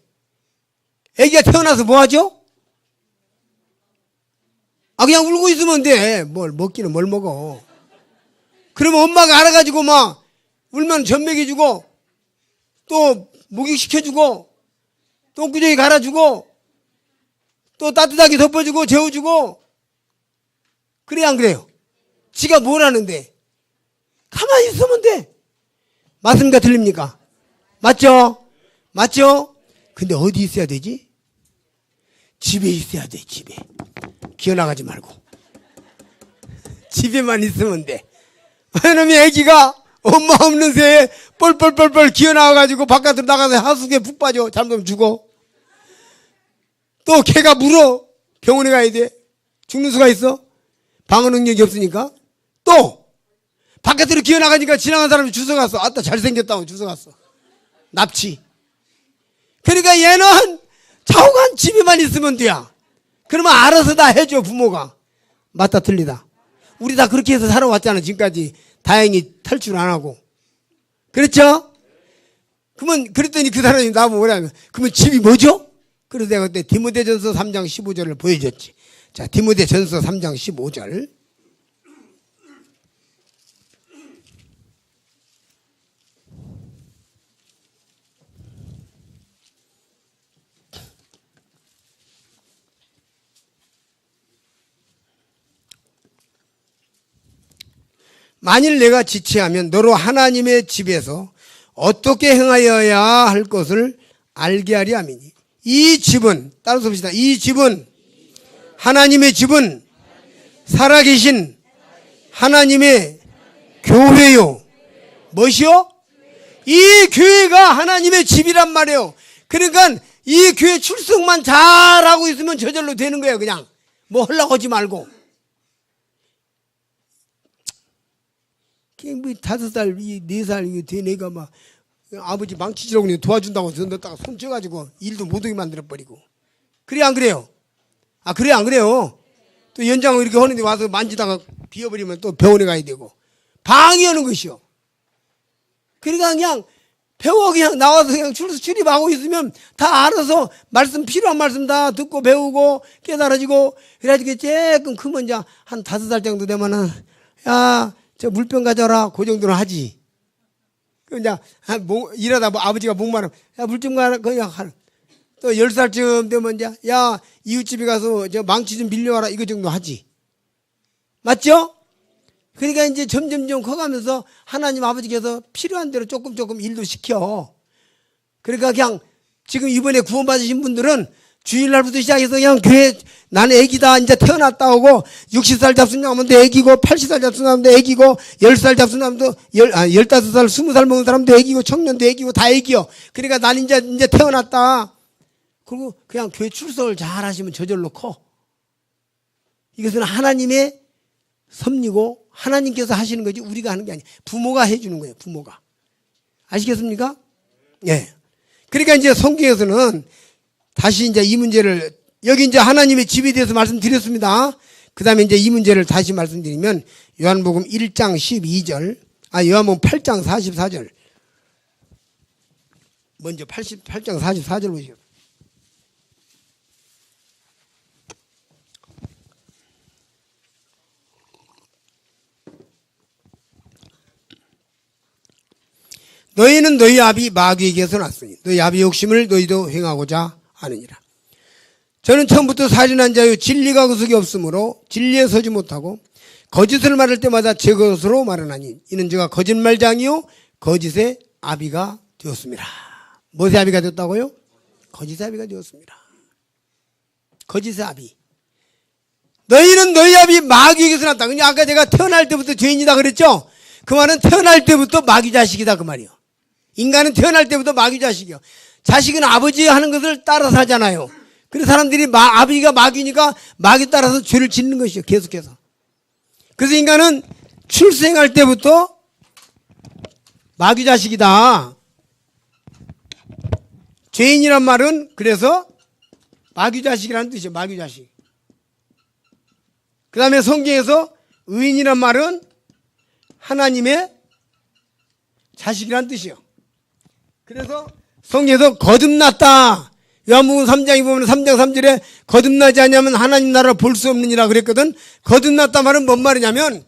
아기가 태어나서 뭐 하죠? 그냥 울고 있으면 돼. 뭘 먹기는 뭘 먹어. 그러면 엄마가 알아가지고 막 울면 젖 먹여주고 또 목욕시켜주고 또 똥구멍이 갈아주고 또 따뜻하게 덮어주고 재워주고 그래야 안 그래요? 지가 뭘 하는데 가만히 있으면 돼. 맞습니까? 틀립니까? 맞죠? 맞죠? 근데 어디 있어야 되지? 집에 있어야 돼. 집에. 기어나가지 말고 집에만 있으면 돼. 왜냐면 애기가 엄마 없는 새에 뻘뻘뻘뻘 기어나와가지고 바깥으로 나가서 하수구에 푹 빠져. 잘못하면 죽어. 또 걔가 물어. 병원에 가야 돼. 죽는 수가 있어. 방어 능력이 없으니까. 또 바깥으로 기어나가니까 지나간 사람이 주워갔어. 아따 잘생겼다고 주워갔어. 납치. 그러니까 얘는 좌우간 집에만 있으면 돼야. 그러면 알아서 다 해줘 부모가. 맞다 틀리다. 우리 다 그렇게 해서 살아왔잖아 지금까지. 다행히 탈출 안 하고. 그렇죠? 그러면 그랬더니 그 사람이 나보고 뭐냐면 그러면 집이 뭐죠? 그래서 내가 그때 디모데전서 3장 15절을 보여줬지. 자, 디모데전서 3장 15절. 만일 내가 지체하면 너로 하나님의 집에서 어떻게 행하여야 할 것을 알게 하리 함이니. 이 집은 따라서 봅시다. 이 집은 하나님의 집은 살아계신 하나님의 교회요. 무엇이요? 이 교회가 하나님의 집이란 말이에요. 그러니까 이 교회 출석만 잘하고 있으면 저절로 되는 거예요. 그냥 뭐 하려고 하지 말고. 뭐 5살, 4살 된 애가 막 아버지 망치지라고 도와준다고 넣었다가 손 쪄가지고 일도 못하게 만들어버리고. 그래, 안 그래요? 아, 그래, 안 그래요? 또 연장을 이렇게 하는데 와서 만지다가 비워버리면 또 병원에 가야 되고. 방해하는 것이요. 그러니까 그냥 배워 그냥 나와서 그냥 출입하고 있으면 다 알아서 말씀, 필요한 말씀 다 듣고 배우고 깨달아지고 그래가지고 조금 크면 이제 한 5살 정도 되면은 야, 저 물병 가져라. 그 정도는 하지. 그 이제 일하다 뭐 아버지가 목마르면 야, 물 좀 가라. 그냥 하는. 또 10살쯤 되면 이제 야, 이웃집에 가서 저 망치 좀 빌려와라. 이거 정도 하지. 맞죠? 그러니까 이제 점점점 커가면서 하나님 아버지께서 필요한 대로 조금 일도 시켜. 그러니까 그냥 지금 이번에 구원받으신 분들은 주일날부터 시작해서 그냥 교회 나는 애기다 이제 태어났다 하고 60살 잡순하면도 애기고 80살 잡순하면도 애기고 10살 잡순하면도 15살 20살 먹은 사람도 애기고 청년도 애기고 다 애기요. 그러니까 나는 이제 태어났다. 그리고 그냥 교회 출석을 잘 하시면 저절로 커. 이것은 하나님의 섭리고 하나님께서 하시는 거지 우리가 하는 게 아니에요. 부모가 해주는 거예요. 부모가. 아시겠습니까? 예. 그러니까 이제 성경에서는 다시 이제 이 문제를 여기 이제 하나님의 집에 대해서 말씀드렸습니다. 그 다음에 이제 이 문제를 다시 말씀드리면 요한복음 1장 12절 요한복음 8장 44절 먼저 8장 44절 보시죠. 너희는 너희 아비 마귀에게서 났으니 너희 아비 욕심을 너희도 행하고자 하느니라. 저는 처음부터 살인한 자요 진리가 그 속에 없으므로 진리에 서지 못하고 거짓을 말할 때마다 제 것으로 말하나니 이는 제가 거짓말장이요 거짓의 아비가 되었습니다. 무엇의 아비가 되었다고요? 거짓의 아비가 되었습니다. 거짓의 아비. 너희는 너희 아비 마귀에게서 났다. 그냥 아까 제가 태어날 때부터 죄인이다 그랬죠? 그 말은 태어날 때부터 마귀 자식이다 그 말이요. 인간은 태어날 때부터 마귀 자식이요. 자식은 아버지 하는 것을 따라서 하잖아요. 그래서 사람들이 아버지가 마귀니까 마귀 따라서 죄를 짓는 것이요. 계속해서. 그래서 인간은 출생할 때부터 마귀 자식이다. 죄인이란 말은 그래서 마귀 자식이라는 뜻이에요. 마귀 자식. 그 다음에 성경에서 의인이란 말은 하나님의 자식이란 뜻이요. 그래서 성경에서 거듭났다. 요한복음 3장에 보면 3장 3절에 거듭나지 않으면 하나님 나라를 볼 수 없느니라 그랬거든. 거듭났다 말은 뭔 말이냐면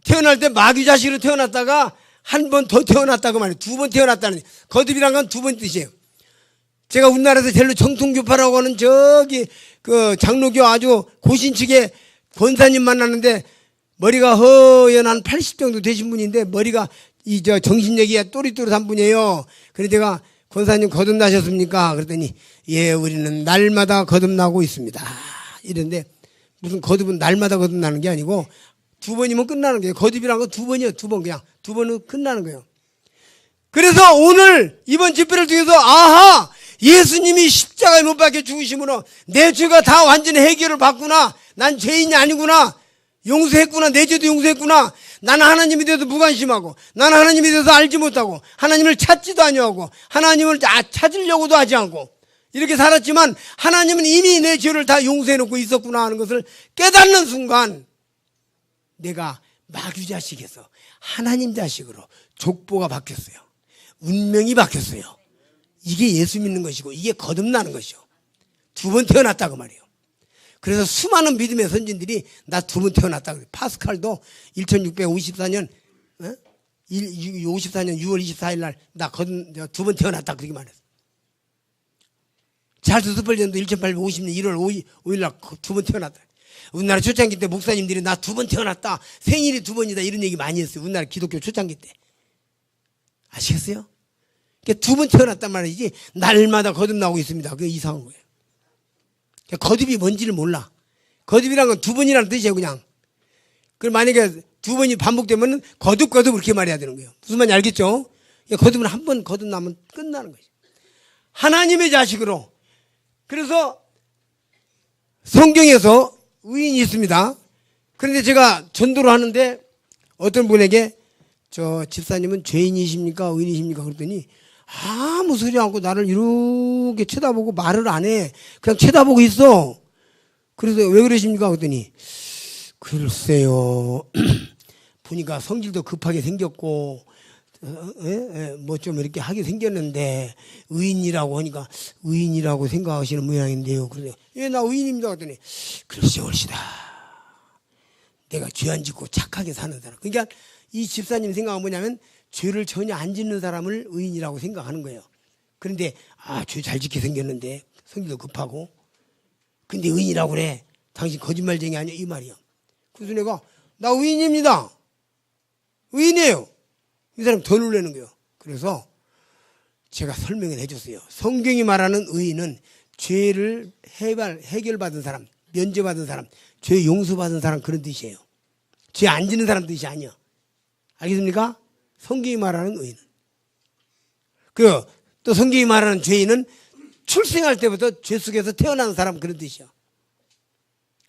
태어날 때 마귀 자식으로 태어났다가 한 번 더 태어났다 그 말이에요. 2번 태어났다는 거듭이란 건 2번 뜻이에요. 제가 우리나라에서 제일로 정통교파라고 하는 저기 그 장로교 아주 고신측의 권사님 만났는데 머리가 허연 한 80 정도 되신 분인데 머리가 정신력이 또릿또릿한 분이에요. 그래서 제가 권사님 거듭나셨습니까? 그랬더니 예 우리는 날마다 거듭나고 있습니다. 이런데 무슨 거듭은 날마다 거듭나는 게 아니고 2번이면 끝나는 거예요. 거듭이란 건 2번이에요. 2번 그냥 2번은 끝나는 거예요. 그래서 오늘 이번 집회를 통해서 아하 예수님이 십자가에 못 박혀 죽으심으로 내 죄가 다 완전히 해결을 받구나. 난 죄인이 아니구나. 용서했구나. 내 죄도 용서했구나. 나는 하나님에 대해서 무관심하고 나는 하나님에 대해서 알지 못하고 하나님을 찾지도 아니하고 하나님을 찾으려고도 하지 않고 이렇게 살았지만 하나님은 이미 내 죄를 다 용서해놓고 있었구나 하는 것을 깨닫는 순간 내가 마귀 자식에서 하나님 자식으로 족보가 바뀌었어요. 운명이 바뀌었어요. 이게 예수 믿는 것이고 이게 거듭나는 것이요. 2번 태어났다 그 말이에요. 그래서 수많은 믿음의 선진들이 나 2번 태어났다 그래요. 파스칼도 1654년 54년 6월 24일 날 나 2번 태어났다 그렇게 말했어. 찰스 스펄전도 1850년 1월 5일 날 2번 태어났다. 우리나라 초창기 때 목사님들이 나 2번 태어났다. 생일이 2번이다 이런 얘기 많이 했어요. 우리나라 기독교 초창기 때. 아시겠어요? 2번 태어났단 말이지 날마다 거듭나고 있습니다. 그게 이상한 거예요. 거듭이 뭔지를 몰라. 거듭이란 건 2번이라는 뜻이에요 그냥. 그럼 만약에 2번이 반복되면 거듭 그렇게 말해야 되는 거예요. 무슨 말인지 알겠죠? 거듭은 한 번 거듭나면 끝나는 거죠. 하나님의 자식으로. 그래서 성경에서 의인이 있습니다. 그런데 제가 전도를 하는데 어떤 분에게 저 집사님은 죄인이십니까? 의인이십니까? 그랬더니 아무 소리 않고 나를 이렇게 쳐다보고 말을 안 해. 그냥 쳐다보고 있어. 그래서 왜 그러십니까? 그랬더니 글쎄요. 보니까 성질도 급하게 생겼고 뭐 좀 이렇게 하게 생겼는데 의인이라고 하니까 의인이라고 생각하시는 모양인데요. 그래서 예, 나 의인입니다. 그랬더니 글쎄 옳시다. 내가 죄 안 짓고 착하게 사는 사람. 그러니까 이 집사님 생각은 뭐냐면 죄를 전혀 안 짓는 사람을 의인이라고 생각하는 거예요. 그런데 죄 잘 짓게 생겼는데 성질도 급하고 근데 의인이라고 그래. 당신 거짓말쟁이 아니야? 이 말이야. 그래서 내가 나 의인입니다. 의인이에요. 이 사람 더 놀라는 거예요. 그래서 제가 설명을 해줬어요. 성경이 말하는 의인은 죄를 해결받은 사람, 면제받은 사람, 죄 용서받은 사람 그런 뜻이에요. 죄 안 짓는 사람 뜻이 아니야. 알겠습니까? 성경이 말하는 의인은. 또 성경이 말하는 죄인은 출생할 때부터 죄 속에서 태어난 사람 그런 뜻이야.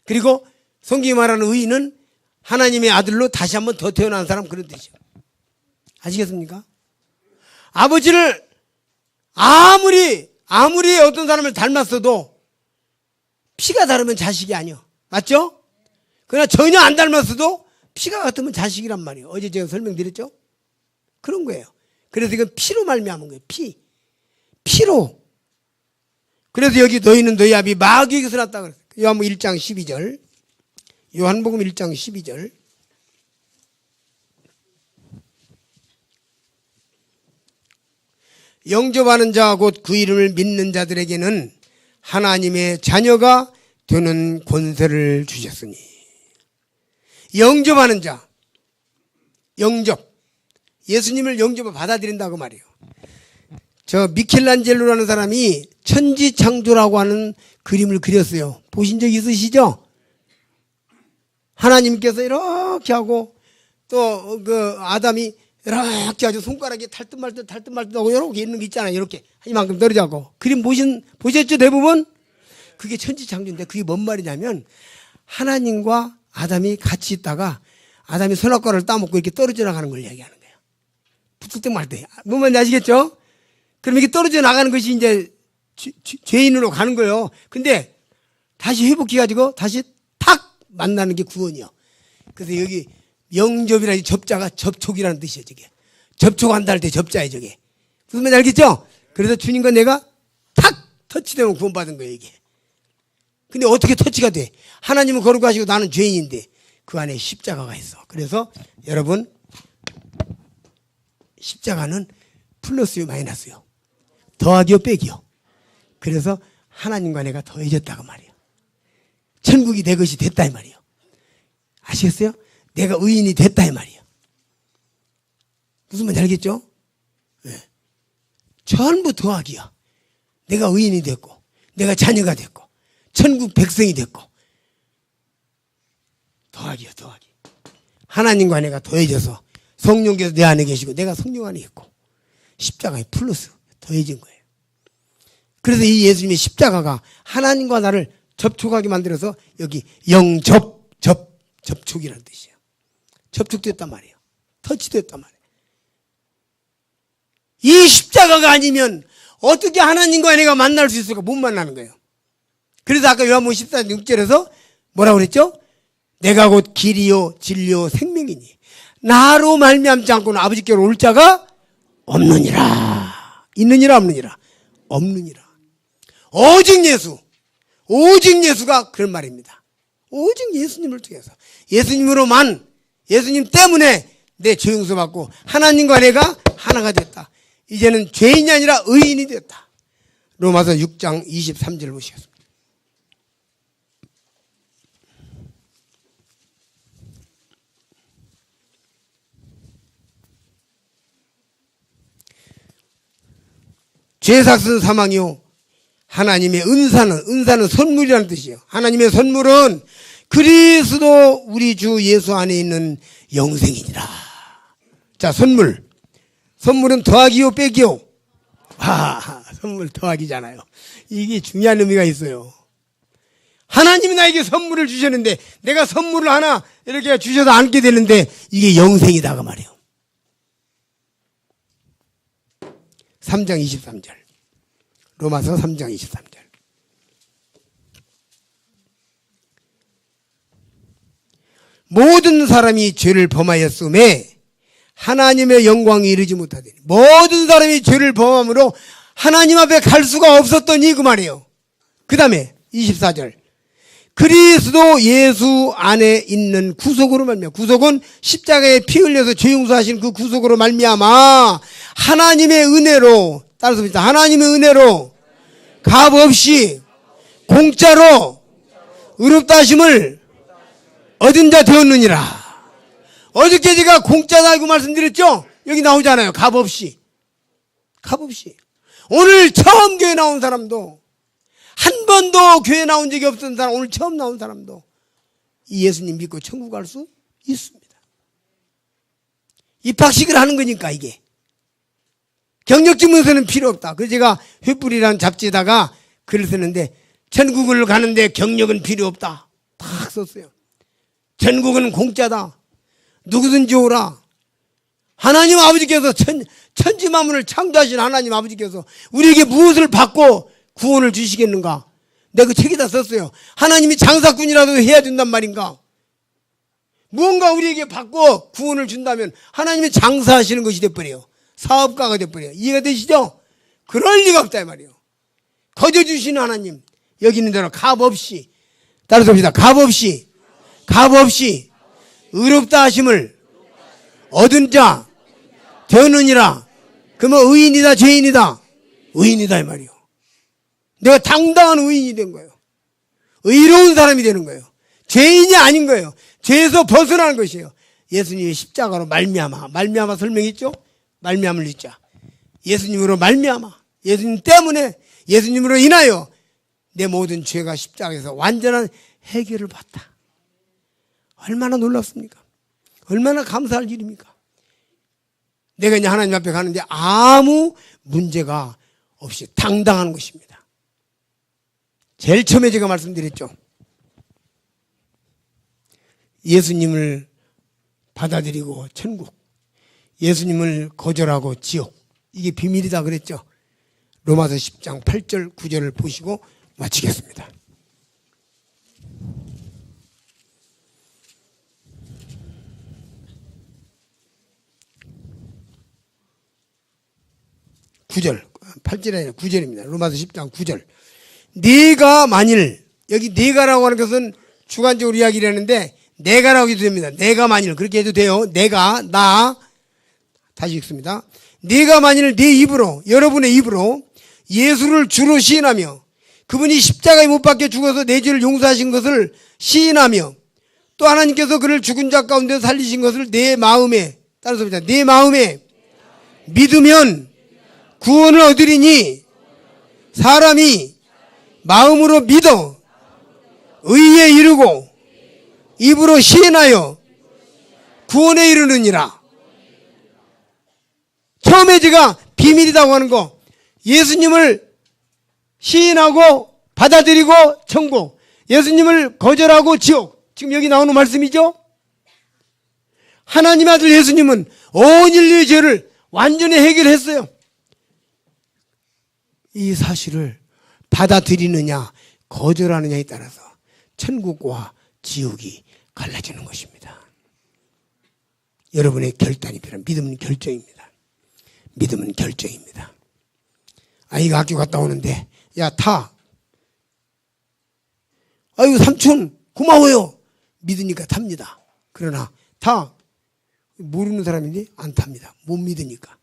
그리고 성경이 말하는 의인은 하나님의 아들로 다시 한번 더 태어난 사람 그런 뜻이야. 아시겠습니까? 아버지를 아무리 어떤 사람을 닮았어도 피가 다르면 자식이 아니야. 맞죠? 그러나 전혀 안 닮았어도 피가 같으면 자식이란 말이에요. 어제 제가 설명드렸죠? 그런 거예요. 그래서 이건 피로 말미암은 거예요. 피로. 그래서 여기 너희는 너희 아비 마귀에게서 났다 그랬어요. 요한복음 1장 12절. 요한복음 1장 12절. 영접하는 자 곧 그 이름을 믿는 자들에게는 하나님의 자녀가 되는 권세를 주셨으니. 영접하는 자. 영접. 예수님을 영접을 받아들인다고 말이에요. 저 미켈란젤로라는 사람이 천지창조라고 하는 그림을 그렸어요. 보신 적 있으시죠? 하나님께서 이렇게 하고 또 아담이 이렇게 아주 손가락이 탈듯말듯 하고 이렇게 있는 게 있잖아요. 이렇게 이만큼 떨어지고 그림 보셨죠? 대부분? 그게 천지창조인데 그게 뭔 말이냐면 하나님과 아담이 같이 있다가 아담이 선악과를 따먹고 이렇게 떨어져 나가는 걸 이야기하는 거예요. 붙을 때 말 때. 뭔 말인지 아시겠죠? 그럼 이렇게 떨어져 나가는 것이 이제 죄인으로 가는 거예요. 근데 다시 회복해가지고 다시 탁 만나는 게 구원이요. 그래서 여기 영접이라는 접자가 접촉이라는 뜻이에요. 저게 접촉한다 할 때 접자예요. 저게 무슨 말인지 알겠죠? 그래서 주님과 내가 탁 터치되면 구원받은 거예요. 이게. 근데 어떻게 터치가 돼? 하나님은 거룩하시고 나는 죄인인데 그 안에 십자가가 있어. 그래서 여러분 십자가는 플러스요 마이너스요. 더하기요 빼기요. 그래서 하나님과 내가 더해졌다고 말이에요. 천국이 내 것이 됐다 이 말이에요. 아시겠어요? 내가 의인이 됐다 이 말이에요. 무슨 말인지 알겠죠? 네. 전부 더하기야. 내가 의인이 됐고 내가 자녀가 됐고 천국 백성이 됐고 더하기야 더하기. 하나님과 내가 더해져서 성령께서 내 안에 계시고 내가 성령 안에 있고 십자가의 플러스 더해진 거예요. 그래서 이 예수님의 십자가가 하나님과 나를 접촉하게 만들어서 여기 접촉이라는 뜻이에요. 접촉됐단 말이에요. 터치됐단 말이에요. 이 십자가가 아니면 어떻게 하나님과 내가 만날 수 있을까? 못 만나는 거예요. 그래서 아까 요한복음 14장 6절에서 뭐라고 그랬죠? 내가 곧 길이요 진리요 생명이니 나로 말미암지 않고는 아버지께로 올 자가 없느니라. 있느니라 없느니라? 없느니라. 오직 예수가 그런 말입니다. 오직 예수님을 통해서 예수님으로만 예수님 때문에 내 죄 용서받고 하나님과 내가 하나가 됐다. 이제는 죄인이 아니라 의인이 됐다. 로마서 6장 23절을 보시겠습니다. 죄삭은 사망이요 하나님의 은사는 선물이라는 뜻이에요. 하나님의 선물은 그리스도 우리 주 예수 안에 있는 영생이니라. 자, 선물은 더하기요 빼기요. 선물 더하기잖아요. 이게 중요한 의미가 있어요. 하나님이 나에게 선물을 주셨는데 내가 선물을 하나 이렇게 주셔서 안게 되는데 이게 영생이다 그 말이에요. 3장 23절. 로마서 3장 23절. 모든 사람이 죄를 범하였음에 하나님의 영광이 이르지 못하더니, 모든 사람이 죄를 범함으로 하나님 앞에 갈 수가 없었더니 그 말이에요. 그 다음에 24절. 그리스도 예수 안에 있는 구속으로 말미암아, 구속은 십자가에 피 흘려서 죄 용서하신 그 구속으로 말미암아 하나님의 은혜로, 따라서 봅시다. 하나님의 은혜로 값 없이 공짜로 의롭다 하심을 얻은 자 되었느니라. 어저께 제가 공짜다고 말씀드렸죠? 여기 나오잖아요. 값 없이. 값 없이. 오늘 처음 교회 나온 사람도, 한 번도 교회 나온 적이 없던 사람, 오늘 처음 나온 사람도 이 예수님 믿고 천국 갈 수 있습니다. 입학식을 하는 거니까 이게. 경력증명서는 필요 없다. 그래서 제가 횃불이라는 잡지에다가 글을 쓰는데, 천국을 가는데 경력은 필요 없다. 딱 썼어요. 천국은 공짜다. 누구든지 오라. 하나님 아버지께서 천지만물을 창조하신 하나님 아버지께서 우리에게 무엇을 받고 구원을 주시겠는가? 내가 그 책에다 썼어요. 하나님이 장사꾼이라도 해야 된단 말인가? 무언가 우리에게 받고 구원을 준다면 하나님이 장사하시는 것이 돼버려요. 사업가가 돼버려요. 이해가 되시죠? 그럴 리가 없다 이 말이에요. 거저 주시는 하나님, 여기 있는 대로 값 없이, 따라서 봅시다. 값 없이, 값 없이 의롭다 하심을 얻은 자 되느니라. 그러면 의인이다 죄인이다? 의인이다 이 말이에요. 내가 당당한 의인이 된 거예요. 의로운 사람이 되는 거예요. 죄인이 아닌 거예요. 죄에서 벗어나는 것이에요. 예수님의 십자가로 말미암아 설명했죠? 말미암을 잊자. 예수님으로 말미암아, 예수님 때문에, 예수님으로 인하여 내 모든 죄가 십자가에서 완전한 해결을 받다. 얼마나 놀랍습니까? 얼마나 감사할 일입니까? 내가 이제 하나님 앞에 가는데 아무 문제가 없이 당당한 것입니다. 제일 처음에 제가 말씀드렸죠. 예수님을 받아들이고 천국, 예수님을 거절하고 지옥, 이게 비밀이다 그랬죠. 로마서 10장 8절 9절을 보시고 마치겠습니다. (9절) 8절이 아니라 9절입니다. 로마서 10장 9절. 네가 만일, 여기 네가라고 하는 것은 주관적으로 이야기를 하는데 내가라고 해도 됩니다. 내가 만일 그렇게 해도 돼요. 내가, 나, 다시 읽습니다. 네가 만일 네 입으로, 여러분의 입으로 예수를 주로 시인하며 그분이 십자가에 못 박혀 죽어서 내 죄를 용서하신 것을 시인하며 또 하나님께서 그를 죽은 자 가운데 살리신 것을 내 마음에, 따라서 봅니다. 내 마음에 믿으면 구원을 얻으리니 사람이 마음으로 믿어 의에 이르고 입으로 시인하여 구원에 이르느니라. 처음에 제가 비밀이라고 하는 거, 예수님을 시인하고 받아들이고 천국, 예수님을 거절하고 지옥, 지금 여기 나오는 말씀이죠. 하나님 아들 예수님은 온 인류의 죄를 완전히 해결했어요. 이 사실을 받아들이느냐 거절하느냐에 따라서 천국과 지옥이 갈라지는 것입니다. 여러분의 결단이 필요한, 믿음은 결정입니다. 믿음은 결정입니다. 아이가 학교 갔다 오는데 야 타. 아이고 삼촌 고마워요. 믿으니까 탑니다. 그러나 타. 모르는 사람인데 안 탑니다. 못 믿으니까.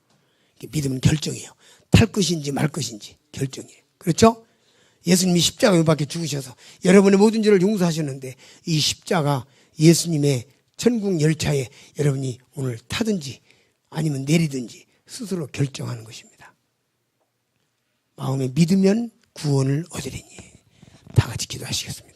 믿음은 결정이에요. 탈 것인지 말 것인지 결정이에요. 그렇죠? 예수님이 십자가에 못 박혀 죽으셔서 여러분의 모든 죄를 용서하셨는데 이 십자가 예수님의 천국 열차에 여러분이 오늘 타든지 아니면 내리든지 스스로 결정하는 것입니다. 마음에 믿으면 구원을 얻으리니. 다 같이 기도하시겠습니다.